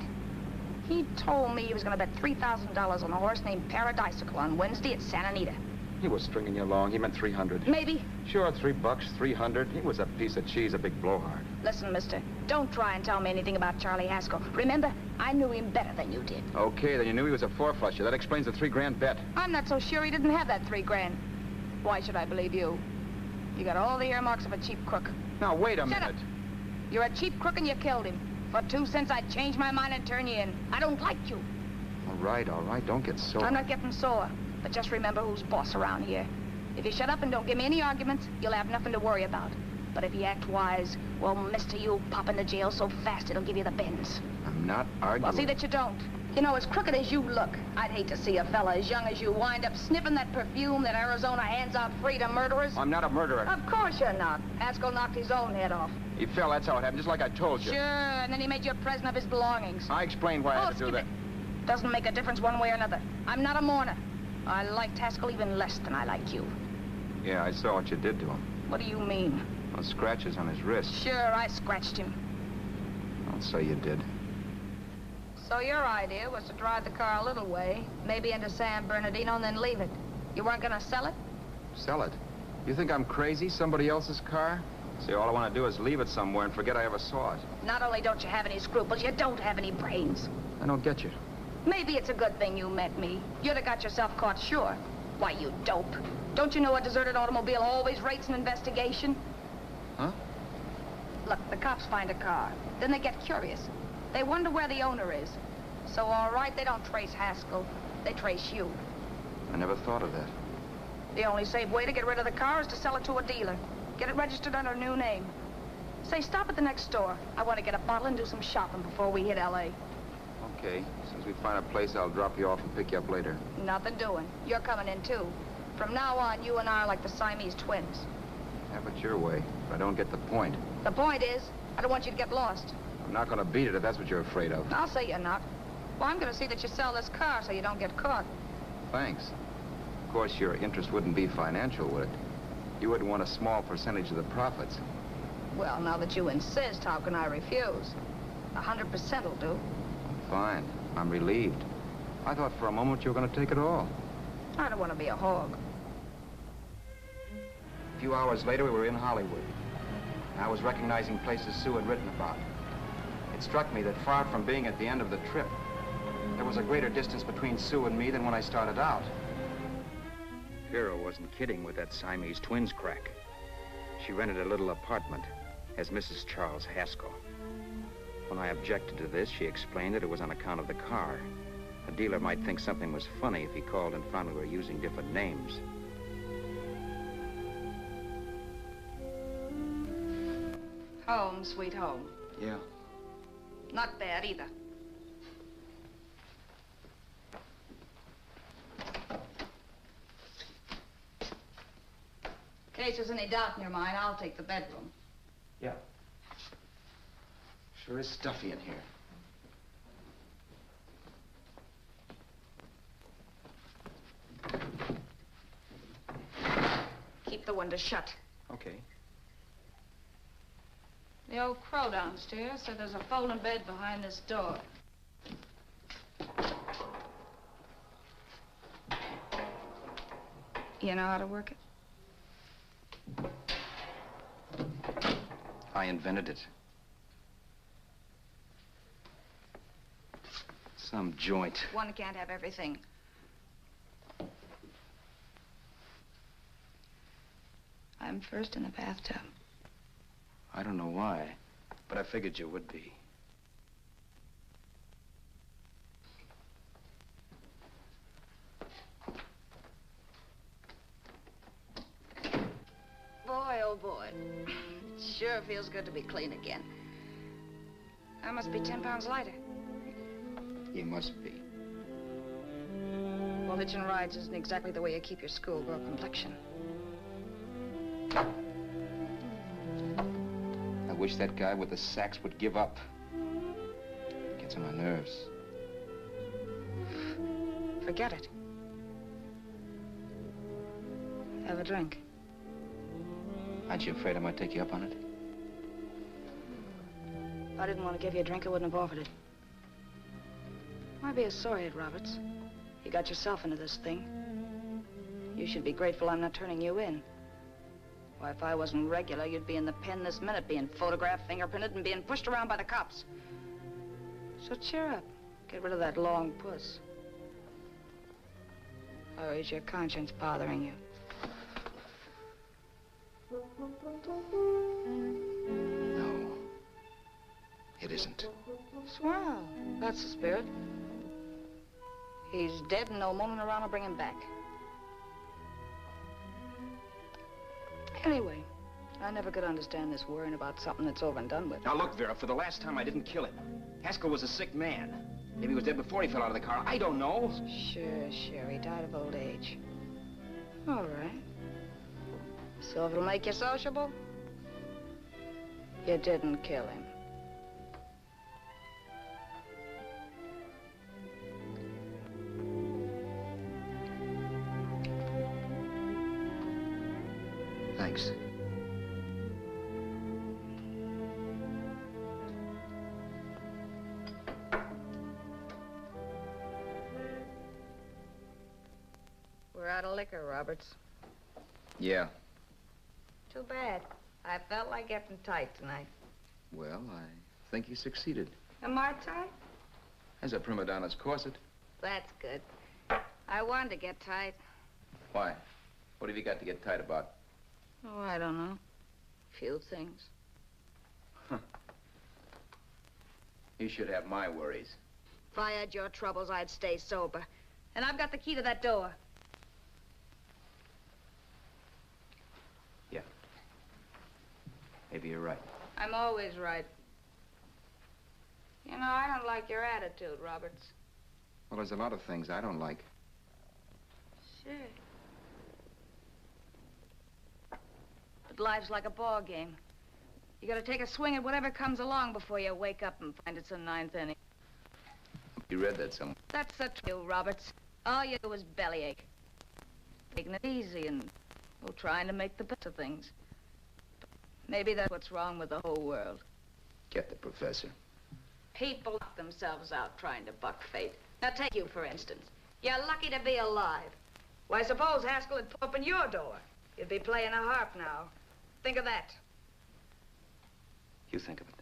Speaker 9: He told me he was going to bet $3,000 on a horse named Paradisical on Wednesday at Santa Anita.
Speaker 2: He was stringing you along. He meant 300.
Speaker 9: Maybe.
Speaker 2: Sure, $3, 300. He was a piece of cheese, a big blowhard.
Speaker 9: Listen, mister, don't try and tell me anything about Charlie Haskell. Remember, I knew him better than you did.
Speaker 2: Okay, then you knew he was a four-flusher. That explains the $3 bet.
Speaker 9: I'm not so sure he didn't have that $3,000. Why should I believe you? You got all the earmarks of a cheap crook.
Speaker 2: Now, wait a
Speaker 9: Shut
Speaker 2: minute.
Speaker 9: up. You're a cheap crook and you killed him. For 2 cents, I'd change my mind and turn you in. I don't like you.
Speaker 2: All right. Don't get sore.
Speaker 9: I'm not getting sore. But just remember who's boss around here. If you shut up and don't give me any arguments, you'll have nothing to worry about. But if you act wise, well, mister, you'll pop into jail so fast it'll give you the bends.
Speaker 2: I'm not arguing.
Speaker 9: Well, see that you don't. You know, as crooked as you look, I'd hate to see a fella as young as you wind up sniffing that perfume that Arizona hands out free to murderers.
Speaker 2: I'm not a murderer.
Speaker 9: Of course you're not. Haskell knocked his own head off.
Speaker 2: He fell, that's how it happened, just like I told you.
Speaker 9: Sure, and then he made you a present of his belongings.
Speaker 2: I explained why I had to do that.
Speaker 9: Doesn't make a difference one way or another. I'm not a mourner. I liked Haskell even less than I like you.
Speaker 2: Yeah, I saw what you did to him.
Speaker 9: What do you mean?
Speaker 2: Those scratches on his wrist.
Speaker 9: Sure, I scratched him.
Speaker 2: Don't say you did.
Speaker 9: So your idea was to drive the car a little way, maybe into San Bernardino, and then leave it. You weren't gonna sell it?
Speaker 2: Sell it? You think I'm crazy? Somebody else's car? See, all I want to do is leave it somewhere and forget I ever saw it.
Speaker 9: Not only don't you have any scruples, you don't have any brains.
Speaker 2: I don't get you.
Speaker 9: Maybe it's a good thing you met me. You'd have got yourself caught, sure. Why, you dope. Don't you know a deserted automobile always rates an investigation?
Speaker 2: Huh?
Speaker 9: Look, the cops find a car. Then they get curious. They wonder where the owner is. So, all right, they don't trace Haskell. They trace you.
Speaker 2: I never thought of that.
Speaker 9: The only safe way to get rid of the car is to sell it to a dealer. Get it registered under a new name. Say, stop at the next store. I want to get a bottle and do some shopping before we hit L.A.
Speaker 2: Okay. As soon as we find a place, I'll drop you off and pick you up later.
Speaker 9: Nothing doing. You're coming in, too. From now on, you and I are like the Siamese twins.
Speaker 2: Have it your way, but I don't get the point.
Speaker 9: The point is, I don't want you to get lost.
Speaker 2: I'm not going to beat it if that's what you're afraid of.
Speaker 9: I'll say you're not. Well, I'm going to see that you sell this car so you don't get caught.
Speaker 2: Thanks. Of course, your interest wouldn't be financial, would it? You would want a small percentage of the profits.
Speaker 9: Well, now that you insist, how can I refuse? 100% will do.
Speaker 2: Fine. I'm relieved. I thought for a moment you were going to take it all.
Speaker 9: I don't want to be a hog.
Speaker 4: A few hours later, we were in Hollywood. I was recognizing places Sue had written about. It struck me that far from being at the end of the trip, there was a greater distance between Sue and me than when I started out. Vera wasn't kidding with that Siamese twins crack. She rented a little apartment as Mrs. Charles Haskell. When I objected to this, she explained that it was on account of the car. A dealer might think something was funny if he called and found we were using different names.
Speaker 9: Home, sweet home.
Speaker 2: Yeah.
Speaker 9: Not bad, either. In case there's any doubt in your mind, I'll take the bedroom.
Speaker 2: Yeah. Sure is stuffy in here.
Speaker 9: Keep the window shut.
Speaker 2: Okay.
Speaker 9: The old crow downstairs said there's a folding bed behind this door. You know how to work it?
Speaker 2: I invented it.
Speaker 4: Some joint.
Speaker 9: One can't have everything. I'm first in the bathtub.
Speaker 4: I don't know why, but I figured you would be.
Speaker 9: Boy, oh boy. It sure feels good to be clean again. I must be 10 pounds lighter.
Speaker 4: You must be.
Speaker 9: Well, hitching rides isn't exactly the way you keep your schoolgirl complexion.
Speaker 4: I wish that guy with the sacks would give up. Gets on my nerves.
Speaker 9: Forget it. Have a drink.
Speaker 4: Aren't you afraid I might take you up on it?
Speaker 9: If I didn't want to give you a drink, I wouldn't have offered it. Why be a sorehead, Roberts? You got yourself into this thing. You should be grateful I'm not turning you in. Why, if I wasn't regular, you'd be in the pen this minute, being photographed, fingerprinted, and being pushed around by the cops. So cheer up. Get rid of that long puss. Or is your conscience bothering you?
Speaker 4: No. It isn't.
Speaker 9: Swell. That's the spirit. He's dead and no moaning around will bring him back. Anyway, I never could understand this worrying about something that's over and done with.
Speaker 4: Now look, Vera, for the last time I didn't kill him. Haskell was a sick man. Maybe he was dead before he fell out of the car. I don't know.
Speaker 9: Sure, he died of old age. All right. So if it'll make you sociable, you didn't kill him.
Speaker 4: Thanks.
Speaker 9: We're out of liquor, Roberts.
Speaker 4: Yeah.
Speaker 9: Too bad. I felt like getting tight tonight.
Speaker 2: Well, I think you succeeded.
Speaker 9: Am I tight?
Speaker 2: As a prima donna's corset.
Speaker 9: That's good. I wanted to get tight.
Speaker 2: Why? What have you got to get tight about?
Speaker 9: Oh, I don't know. Few things.
Speaker 2: Huh. You should have my worries.
Speaker 9: If I had your troubles, I'd stay sober. And I've got the key to that door.
Speaker 2: Yeah. Maybe you're right.
Speaker 9: I'm always right. You know, I don't like your attitude, Roberts.
Speaker 2: Well, there's a lot of things I don't like.
Speaker 9: Sure. But life's like a ball game. You gotta take a swing at whatever comes along before you wake up and find it's the ninth inning.
Speaker 2: You read that somewhere.
Speaker 9: That's the truth, Roberts. All you do is bellyache. Taking it easy and, well, trying to make the best of things. Maybe that's what's wrong with the whole world.
Speaker 2: Get the professor.
Speaker 9: People knock themselves out trying to buck fate. Now, take you, for instance. You're lucky to be alive. Why, suppose Haskell had opened your door. You'd be playing a harp now. Think of that.
Speaker 4: You think of it.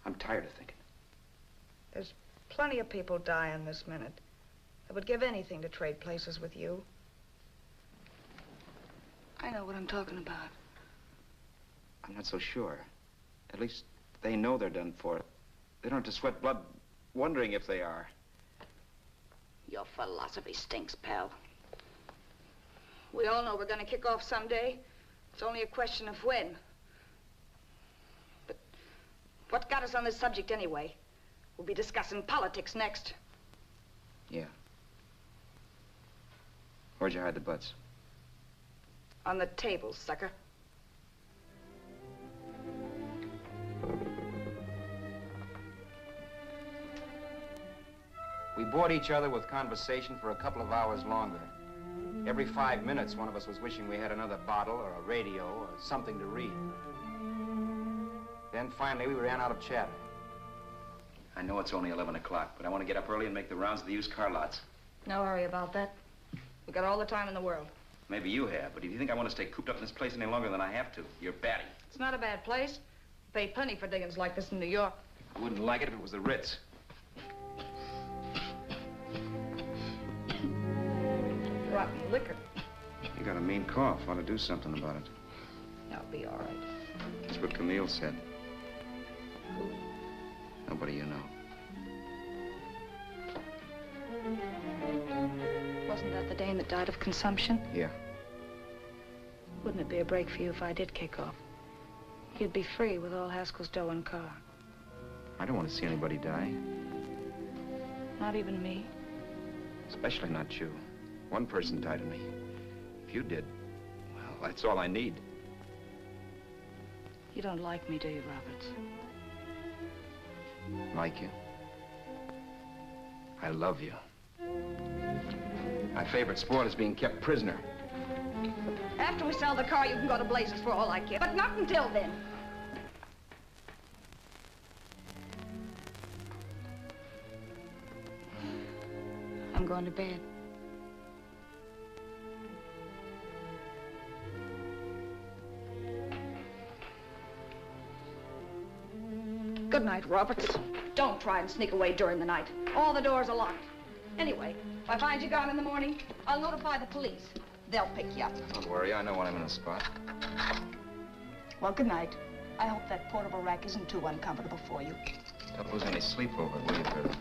Speaker 4: I'm tired of thinking.
Speaker 9: There's plenty of people dying this minute. I would give anything to trade places with you. I know what I'm talking about.
Speaker 4: I'm not so sure. At least they know they're done for. They don't have to sweat blood wondering if they are.
Speaker 9: Your philosophy stinks, pal. We all know we're gonna kick off someday. It's only a question of when. But what got us on this subject anyway? We'll be discussing politics next.
Speaker 4: Yeah. Where'd you hide the butts?
Speaker 9: On the table, sucker.
Speaker 4: We bored each other with conversation for a couple of hours longer. Every 5 minutes, one of us was wishing we had another bottle or a radio or something to read. Then finally, we ran out of chatter.
Speaker 2: I know it's only 11 o'clock, but I want to get up early and make the rounds of the used car lots.
Speaker 9: No hurry about that. We've got all the time in the world.
Speaker 2: Maybe you have, but if you think I want to stay cooped up in this place any longer than I have to, you're batty.
Speaker 9: It's not a bad place. Pay plenty for diggings like this in New York.
Speaker 2: I wouldn't like it if it was the Ritz.
Speaker 9: rotten liquor.
Speaker 2: You got a mean cough. Want to do something about it.
Speaker 9: I'll be all right.
Speaker 2: That's what Camille said. Nobody you know.
Speaker 9: Wasn't that the dame that died of consumption?
Speaker 2: Yeah.
Speaker 9: Wouldn't it be a break for you if I did kick off? You'd be free with all Haskell's dough and car.
Speaker 2: I don't want to see anybody die.
Speaker 9: Not even me.
Speaker 2: Especially not you. One person died of me. If you did, well, that's all I need.
Speaker 9: You don't like me, do you, Roberts?
Speaker 2: Like you? I love you. My favorite sport is being kept prisoner.
Speaker 9: After we sell the car, you can go to blazes for all I care. But not until then. I'm going to bed. Good night, Roberts. Don't try and sneak away during the night. All the doors are locked. Anyway, if I find you gone in the morning, I'll notify the police. They'll pick you up.
Speaker 2: Don't worry, I know when I'm in a spot.
Speaker 9: Well, good night. I hope that portable rack isn't too uncomfortable for you.
Speaker 2: Don't lose any sleep over it, will you, Vera?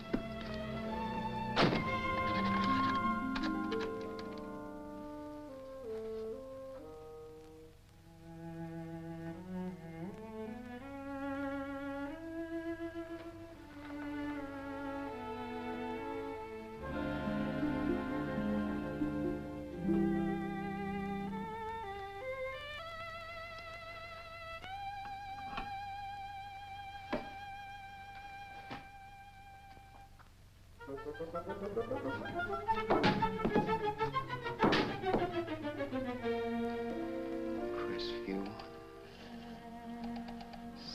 Speaker 2: Crestview.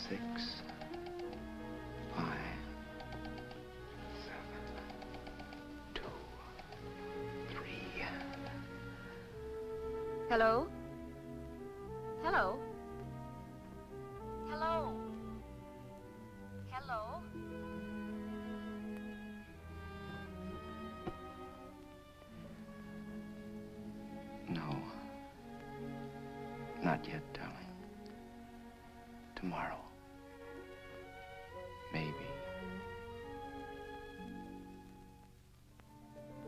Speaker 2: 6, 5, 7, 2, 3.
Speaker 9: Hello? Hello? Hello? Hello?
Speaker 2: No. Not yet, darling. Tomorrow. Maybe.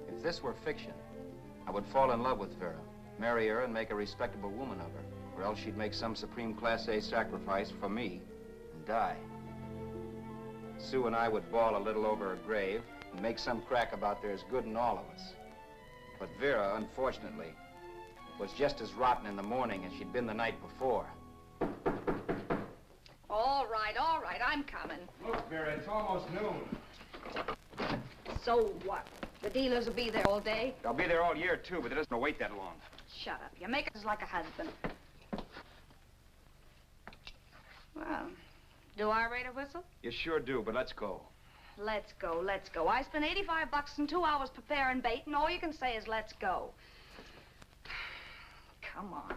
Speaker 12: If this were fiction, I would fall in love with Vera, marry her and make a respectable woman of her, or else she'd make some supreme Class A sacrifice for me and die. Sue and I would bawl a little over her grave and make some crack about there's good in all of us. But Vera, unfortunately, was just as rotten in the morning as she'd been the night before.
Speaker 9: All right, I'm coming.
Speaker 12: Look, Vera, it's almost noon.
Speaker 9: So what? The dealers will be there all day?
Speaker 4: They'll be there all year, too, but it doesn't wait that long.
Speaker 9: Shut up. You make us like a husband. Well, do I rate a whistle?
Speaker 4: You sure do, but let's go.
Speaker 9: Let's go, let's go. I spent $85 in 2 hours preparing bait, and all you can say is let's go. Come on.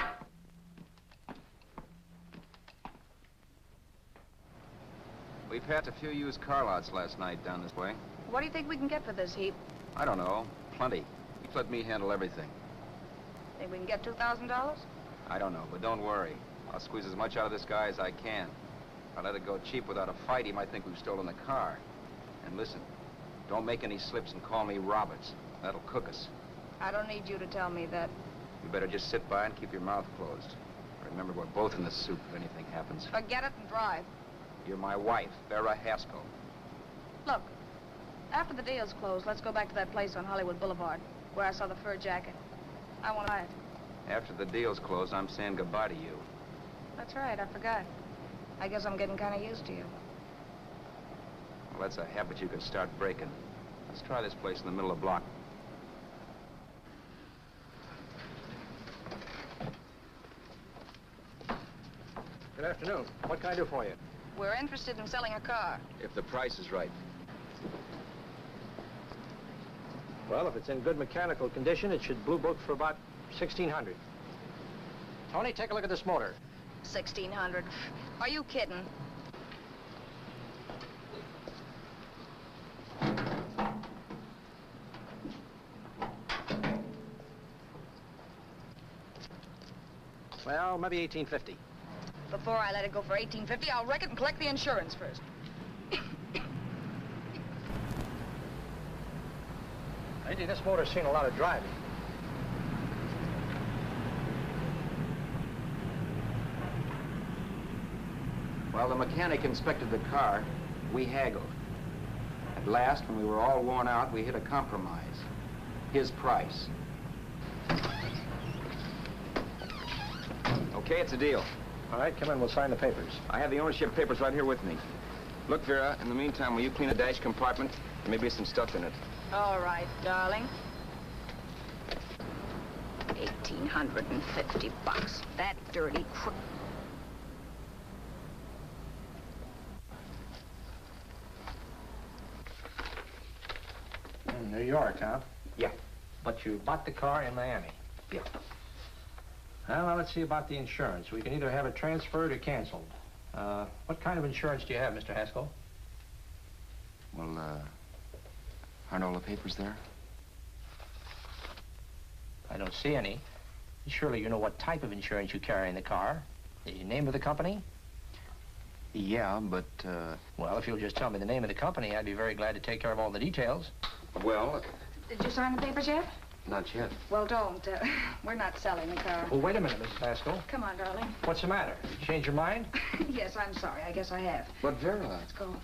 Speaker 12: We passed a few used car lots last night down this way.
Speaker 9: What do you think we can get for this heap?
Speaker 12: I don't know. Plenty. Just let me handle everything.
Speaker 9: Think we can get $2,000?
Speaker 12: I don't know, but don't worry. I'll squeeze as much out of this guy as I can. If I let it go cheap without a fight, he might think we've stolen the car. And listen, don't make any slips and call me Roberts. That'll cook us.
Speaker 9: I don't need you to tell me that.
Speaker 12: You better just sit by and keep your mouth closed. Remember, we're both in the soup if anything happens.
Speaker 9: Forget it and drive.
Speaker 12: You're my wife, Vera Haskell.
Speaker 9: Look, after the deal's closed, let's go back to that place on Hollywood Boulevard where I saw the fur jacket. I want to buy it.
Speaker 12: After the deal's closed, I'm saying goodbye to you.
Speaker 9: That's right, I forgot. I guess I'm getting kind of used to you.
Speaker 12: Well, that's a habit you could start breaking. Let's try this place in the middle of the block.
Speaker 5: Good afternoon. What can I do for you?
Speaker 9: We're interested in selling a car.
Speaker 12: If the price is right.
Speaker 5: Well, if it's in good mechanical condition, it should blue book for about $1,600. Tony, take a look at this motor.
Speaker 9: 1,600. Are you kidding?
Speaker 5: Well, maybe 1850.
Speaker 9: Before I let it go for 1850, I'll wreck it and collect the insurance first.
Speaker 5: Lady, this motor's seen a lot of driving.
Speaker 12: While the mechanic inspected the car, we haggled. At last, when we were all worn out, we hit a compromise. His price.
Speaker 4: Okay, it's a deal.
Speaker 5: All right, come in, we'll sign the papers.
Speaker 4: I have the ownership papers right here with me. Look, Vera, in the meantime, will you clean a dash compartment? There may be some stuff in it.
Speaker 9: All right, darling. $1,850. That dirty crook.
Speaker 5: New York, huh?
Speaker 4: Yeah.
Speaker 5: But you bought the car in Miami?
Speaker 4: Yeah.
Speaker 5: Well, now let's see about the insurance. We can either have it transferred or canceled. What kind of insurance do you have, Mr. Haskell?
Speaker 2: Well, aren't all the papers there?
Speaker 5: I don't see any. Surely you know what type of insurance you carry in the car. The name of the company?
Speaker 2: Yeah, but,
Speaker 5: Well, if you'll just tell me the name of the company, I'd be very glad to take care of all the details.
Speaker 2: Well,
Speaker 9: Did you sign the papers yet?
Speaker 2: not yet.
Speaker 9: Well, don't. We're not selling the car.
Speaker 5: Well, wait a minute, Mrs. Haskell.
Speaker 9: Come on, darling.
Speaker 5: What's the matter? Change your mind?
Speaker 9: Yes, I'm sorry. I guess I have.
Speaker 2: But, Vera...
Speaker 9: Let's go.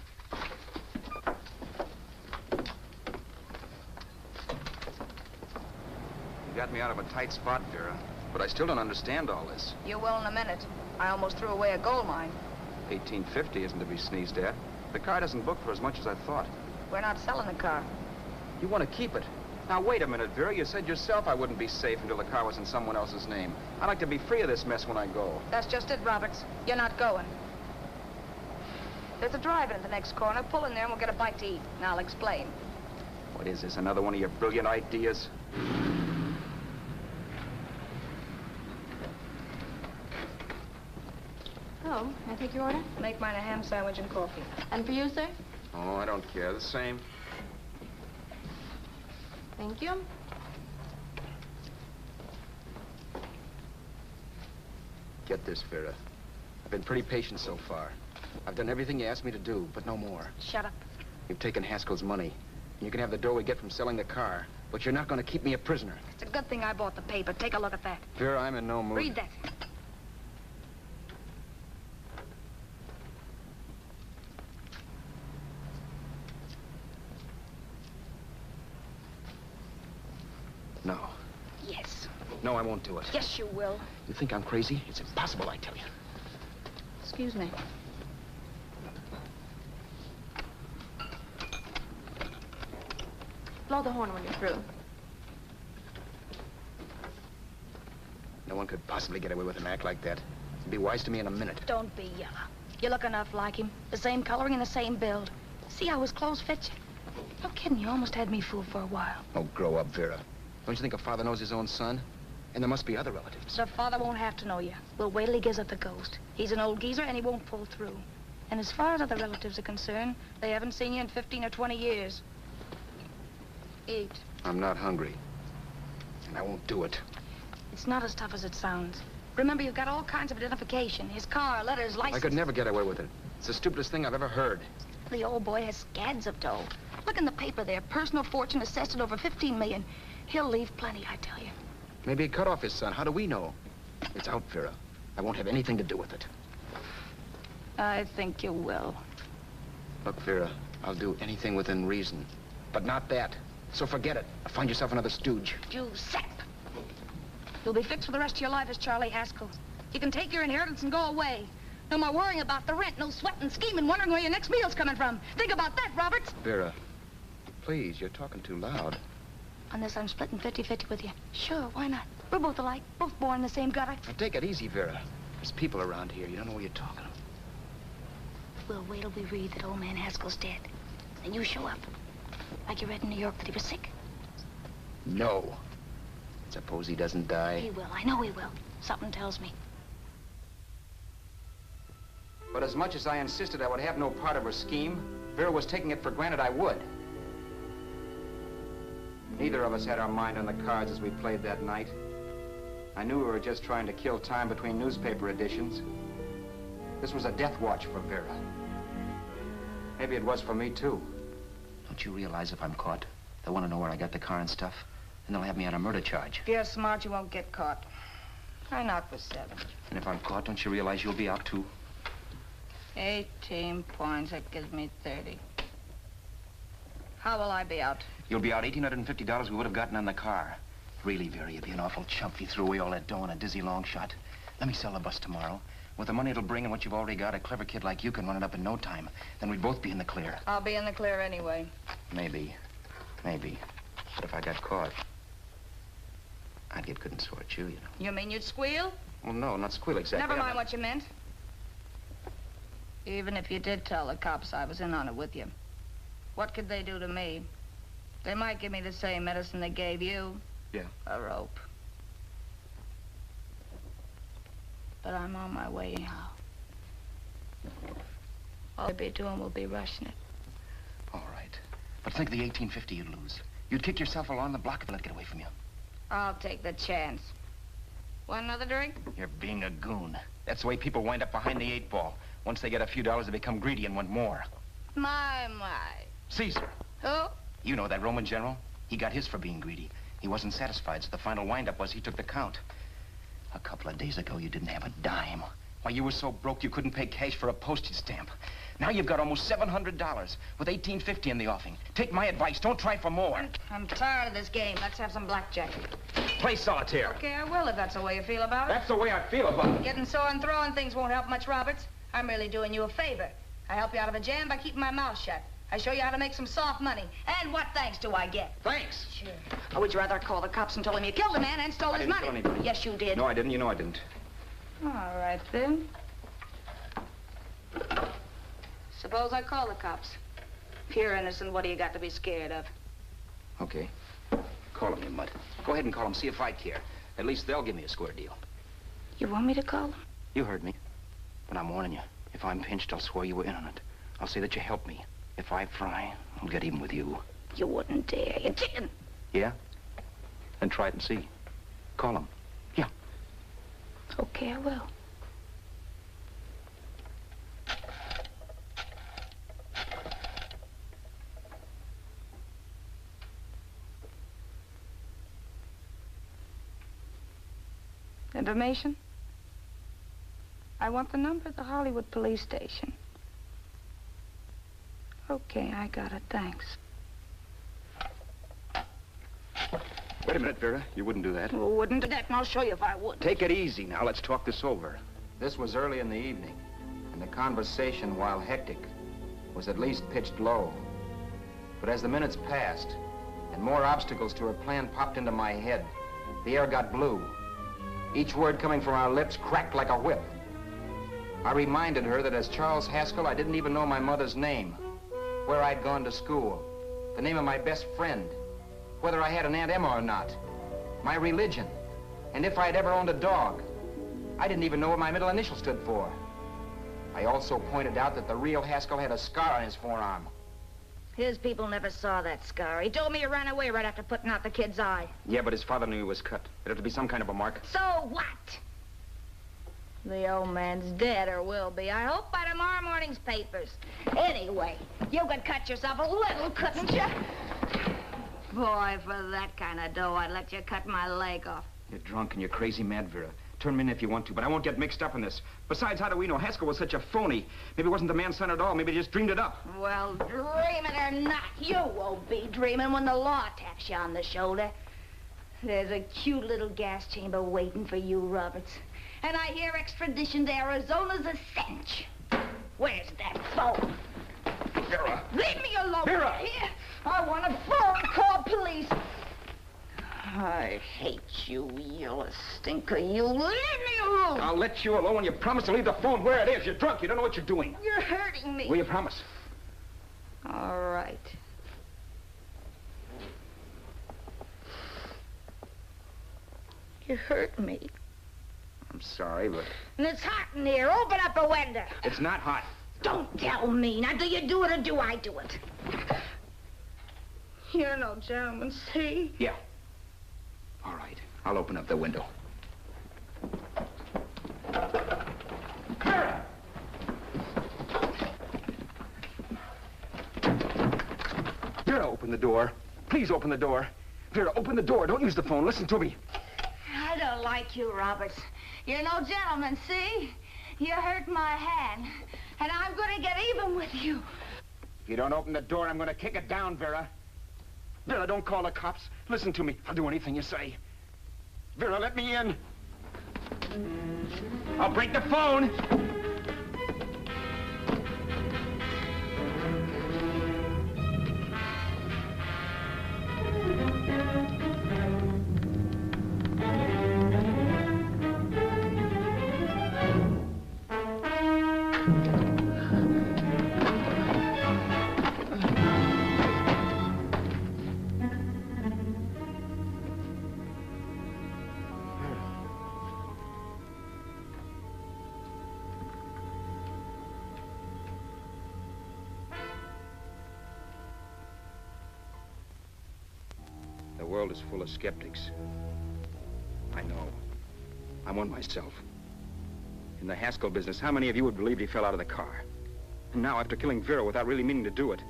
Speaker 2: You got me out of a tight spot, Vera. But I still don't understand all this.
Speaker 9: You will in a minute. I almost threw away a gold mine.
Speaker 2: 1850 isn't to be sneezed at. The car doesn't book for as much as I thought.
Speaker 9: We're not selling the car.
Speaker 2: You want to keep it. Now, wait a minute, Vera. You said yourself I wouldn't be safe until the car was in someone else's name. I'd like to be free of this mess when I go.
Speaker 9: That's just it, Roberts. You're not going. There's a drive-in at the next corner. Pull in there and we'll get a bite to eat. And I'll explain.
Speaker 2: What is this, another one of your brilliant ideas?
Speaker 3: Oh, I take your order?
Speaker 9: Make mine a ham sandwich and coffee.
Speaker 3: And for you, sir?
Speaker 2: Oh, I don't care. The same.
Speaker 3: Thank you.
Speaker 2: Get this, Vera. I've been pretty patient so far. I've done everything you asked me to do, but no more.
Speaker 9: Shut up.
Speaker 2: You've taken Haskell's money. And you can have the dough we get from selling the car. But you're not going to keep me a prisoner.
Speaker 9: It's a good thing I bought the paper. Take a look at that.
Speaker 2: Vera, I'm in no mood.
Speaker 9: Read that.
Speaker 2: No.
Speaker 9: Yes.
Speaker 2: No, I won't do it.
Speaker 9: Yes, you will.
Speaker 2: You think I'm crazy? It's impossible, I tell you.
Speaker 3: Excuse me. Blow the horn when you're through.
Speaker 2: No one could possibly get away with an act like that. It'd be wise to me in a minute.
Speaker 9: Don't be yellow. You look enough like him. The same coloring and the same build. See how his clothes fit you? No kidding, you almost had me fooled for a while.
Speaker 2: Oh, grow up, Vera. Don't you think a father knows his own son? And there must be other relatives.
Speaker 9: The father won't have to know you. We'll wait till he gives up the ghost. He's an old geezer and he won't pull through. And as far as other relatives are concerned, they haven't seen you in 15 or 20 years. Eat.
Speaker 2: I'm not hungry. And I won't do it.
Speaker 9: It's not as tough as it sounds. Remember, you've got all kinds of identification. His car, letters, license.
Speaker 2: I could never get away with it. It's the stupidest thing I've ever heard.
Speaker 9: The old boy has scads of dough. Look in the paper there. Personal fortune assessed at over 15 million. He'll leave plenty, I tell you.
Speaker 2: Maybe he cut off his son. How do we know? It's out, Vera. I won't have anything to do with it.
Speaker 9: I think you will.
Speaker 2: Look, Vera, I'll do anything within reason. But not that. So forget it. Find yourself another stooge.
Speaker 9: You sap. You'll be fixed for the rest of your life as Charlie Haskell. You can take your inheritance and go away. No more worrying about the rent, no sweating, scheming, wondering where your next meal's coming from. Think about that, Roberts.
Speaker 2: Vera, please, you're talking too loud.
Speaker 9: On this, I'm splitting 50-50 with you. Sure, why not? We're both alike, both born in the same gutter.
Speaker 2: Now, take it easy, Vera. There's people around here. You don't know what you're talking about.
Speaker 9: We'll wait till we read that old man Haskell's dead. Then you show up. Like you read in New York that he was sick.
Speaker 2: No. Suppose he doesn't die.
Speaker 9: He will. I know he will. Something tells me.
Speaker 12: But as much as I insisted I would have no part of her scheme, Vera was taking it for granted I would. Neither of us had our mind on the cards as we played that night. I knew we were just trying to kill time between newspaper editions. This was a death watch for Vera. Maybe it was for me, too. Don't you realize if I'm caught, they'll want to know where I got the car and stuff, and they'll have me on a murder charge.
Speaker 9: If you're smart, you won't get caught. I knock for 7.
Speaker 12: And if I'm caught, don't you realize you'll be out, too?
Speaker 9: 18 points, that gives me 30. How will I be out?
Speaker 12: You'll be out $1,850 we would have gotten on the car. Really, Vera, you'd be an awful chump if you threw away all that dough on a dizzy long shot. Let me sell the bus tomorrow. With the money it'll bring and what you've already got, a clever kid like you can run it up in no time. Then we'd both be in the clear.
Speaker 9: I'll be in the clear anyway.
Speaker 12: Maybe. Maybe. But if I got caught, I'd get good and sore at you, you know.
Speaker 9: You mean you'd squeal?
Speaker 12: Well, no, not squeal exactly.
Speaker 9: Never mind what you meant. Even if you did tell the cops I was in on it with you, what could they do to me? They might give me the same medicine they gave you.
Speaker 12: Yeah.
Speaker 9: A rope. But I'm on my way now. All I'll be doing will be rushing it.
Speaker 12: All right. But think of the $1,850 you'd lose. You'd kick yourself along the block if they let it get away from you.
Speaker 9: I'll take the chance. Want another drink?
Speaker 12: You're being a goon. That's the way people wind up behind the 8 ball. Once they get a few dollars, they become greedy and want more.
Speaker 9: My.
Speaker 12: Caesar.
Speaker 9: Who?
Speaker 12: You know that Roman general? He got his for being greedy. He wasn't satisfied, so the final wind-up was he took the count. A couple of days ago, you didn't have a dime. Why, you were so broke you couldn't pay cash for a postage stamp. Now you've got almost $700 with $1,850 in the offing. Take my advice. Don't try for more.
Speaker 9: I'm tired of this game. Let's have some blackjack.
Speaker 12: Play solitaire.
Speaker 9: Okay, I will if that's the way you feel about it.
Speaker 12: That's the way I feel about it.
Speaker 9: Getting sore and throwing things won't help much, Roberts. I'm really doing you a favor. I help you out of a jam by keeping my mouth shut. I show you how to make some soft money. And what thanks do I get?
Speaker 12: Thanks?
Speaker 9: Sure. Or would you rather call the cops and told him you killed a man and stole his money?
Speaker 12: I didn't kill anybody.
Speaker 9: Yes, you did.
Speaker 12: No, I didn't. You know I didn't.
Speaker 9: All right, then. Suppose I call the cops. If you're innocent, what do you got to be scared of?
Speaker 12: Okay. Call them, you mutt. Go ahead and call them. See if I care. At least they'll give me a square deal.
Speaker 9: You want me to call them?
Speaker 12: You heard me. But I'm warning you. If I'm pinched, I'll swear you were in on it. I'll say that you helped me. If I fry, I'll get even with you.
Speaker 9: You wouldn't dare. You're chicken.
Speaker 12: Yeah? Then try it and see. Call them. Yeah.
Speaker 9: Okay, I will. Information? I want the number of the Hollywood police station. Okay, I got it, thanks.
Speaker 12: Wait a minute, Vera. You wouldn't do that.
Speaker 9: Well, wouldn't do that, and I'll show you if I would.
Speaker 12: Take it easy now. Let's talk this over.
Speaker 5: This was early in the evening, and the conversation, while hectic, was at least pitched low. But as the minutes passed, and more obstacles to her plan popped into my head, the air got blue. Each word coming from our lips cracked like a whip. I reminded her that as Charles Haskell, I didn't even know my mother's name, where I'd gone to school, the name of my best friend, whether I had an Aunt Emma or not, my religion, and if I'd ever owned a dog. I didn't even know what my middle initial stood for. I also pointed out that the real Haskell had a scar on his forearm.
Speaker 9: His people never saw that scar. He told me he ran away right after putting out the kid's eye.
Speaker 12: Yeah, but his father knew he was cut. It'd have to be some kind of a mark.
Speaker 9: So what? The old man's dead, or will be. I hope by tomorrow morning's papers. Anyway, you could cut yourself a little, couldn't you? Boy, for that kind of dough, I'd let you cut my leg off.
Speaker 12: You're drunk and you're crazy mad, Vera. Turn me in if you want to, but I won't get mixed up in this. Besides, how do we know? Haskell was such a phony. Maybe he wasn't the man's son at all. Maybe he just dreamed it up.
Speaker 9: Well, dream it or not, you won't be dreaming when the law taps you on the shoulder. There's a cute little gas chamber waiting for you, Roberts. And I hear extradition to Arizona's a cinch. Where's that phone?
Speaker 12: Vera!
Speaker 9: Leave me alone!
Speaker 12: Vera!
Speaker 9: Here! I want a phone. Call police. I hate you yellow stinker. You leave me alone.
Speaker 12: I'll let you alone when you promise to leave the phone where it is. You're drunk. You don't know what you're doing.
Speaker 9: You're hurting me.
Speaker 12: Will you promise?
Speaker 9: All right. You hurt me.
Speaker 12: I'm sorry, but...
Speaker 9: And it's hot in here. Open up a window.
Speaker 12: It's not hot.
Speaker 9: Don't tell me. Now, do you do it or do I do it? You're no gentleman, see?
Speaker 12: Yeah. All right. I'll open up the window.
Speaker 4: open the door. Please open the door. Vera, open the door. Don't use the phone. Listen to me.
Speaker 9: I don't like you, Roberts. You're no gentleman, see? You hurt my hand, and I'm gonna get even with you.
Speaker 4: If you don't open the door, I'm gonna kick it down, Vera. Vera, don't call the cops. Listen to me. I'll do anything you say. Vera, let me in. I'll break the phone. The world is full of skeptics. I know. I'm one myself. In the Haskell business, how many of you would believe he fell out of the car? And now, after killing Vera without really meaning to do it,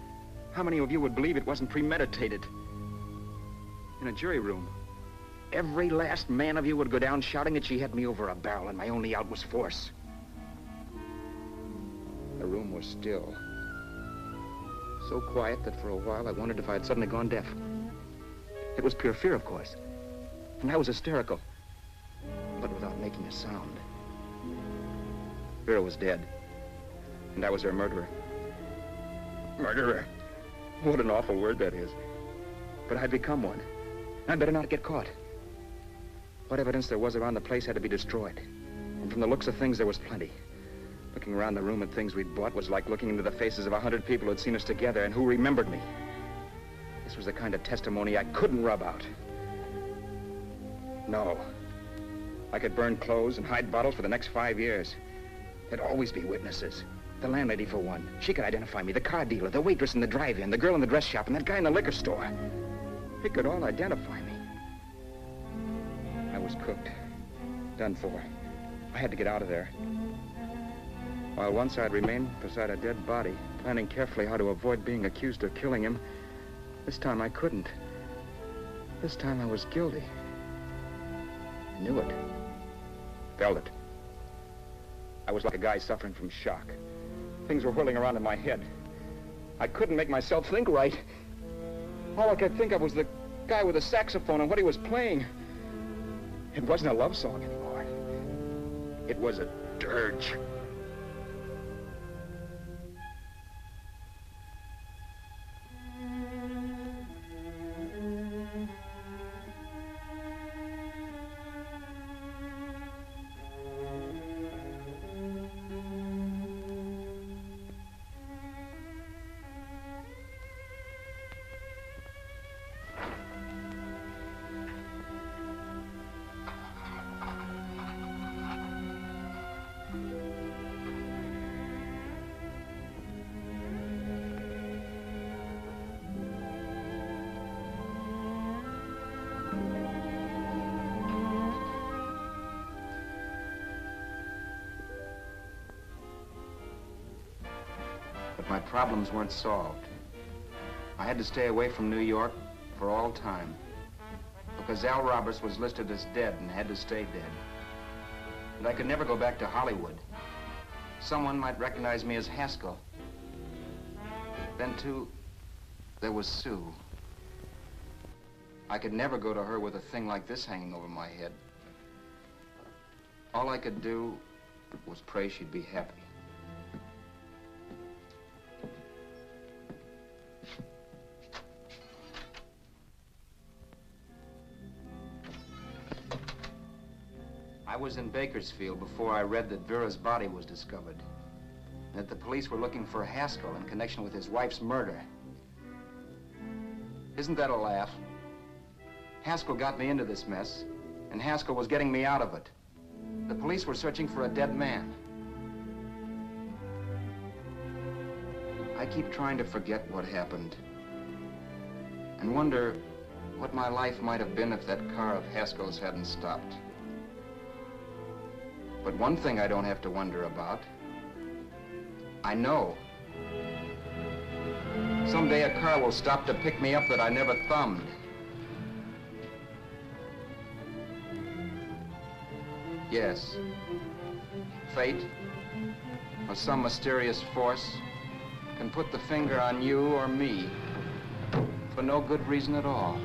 Speaker 4: how many of you would believe it wasn't premeditated? In a jury room, every last man of you would go down shouting that she had me over a barrel and my only out was force. The room was still. So quiet that for a while I wondered if I had suddenly gone deaf. It was pure fear, of course. And I was hysterical, but without making a sound. Vera was dead, and I was her murderer. Murderer? What an awful word that is. But I'd become one. I'd better not get caught. What evidence there was around the place had to be destroyed. And from the looks of things, there was plenty. Looking around the room at things we'd bought was like looking into the faces of 100 people who'd seen us together and who remembered me. This was the kind of testimony I couldn't rub out. No. I could burn clothes and hide bottles for the next 5 years. There'd always be witnesses. The landlady, for one. She could identify me. The car dealer, the waitress in the drive-in, the girl in the dress shop, and that guy in the liquor store. They could all identify me. I was cooked. Done for. I had to get out of there. While once I'd remained beside a dead body, planning carefully how to avoid being accused of killing him, this time I couldn't. This time I was guilty. I knew it. Felt it. I was like a guy suffering from shock. Things were whirling around in my head. I couldn't make myself think right. All I could think of was the guy with the saxophone and what he was playing. It wasn't a love song anymore. It was a dirge.
Speaker 5: My problems weren't solved. I had to stay away from New York for all time because Al Roberts was listed as dead and had to stay dead. And I could never go back to Hollywood. Someone might recognize me as Haskell. Then, too, there was Sue. I could never go to her with a thing like this hanging over my head. All I could do was pray she'd be happy. I was in Bakersfield before I read that Vera's body was discovered, and that the police were looking for Haskell in connection with his wife's murder. Isn't that a laugh? Haskell got me into this mess, and Haskell was getting me out of it. The police were searching for a dead man. I keep trying to forget what happened, and wonder what my life might have been if that car of Haskell's hadn't stopped. But one thing I don't have to wonder about. I know. Someday a car will stop to pick me up that I never thumbed. Yes. Fate, or some mysterious force, can put the finger on you or me for no good reason at all.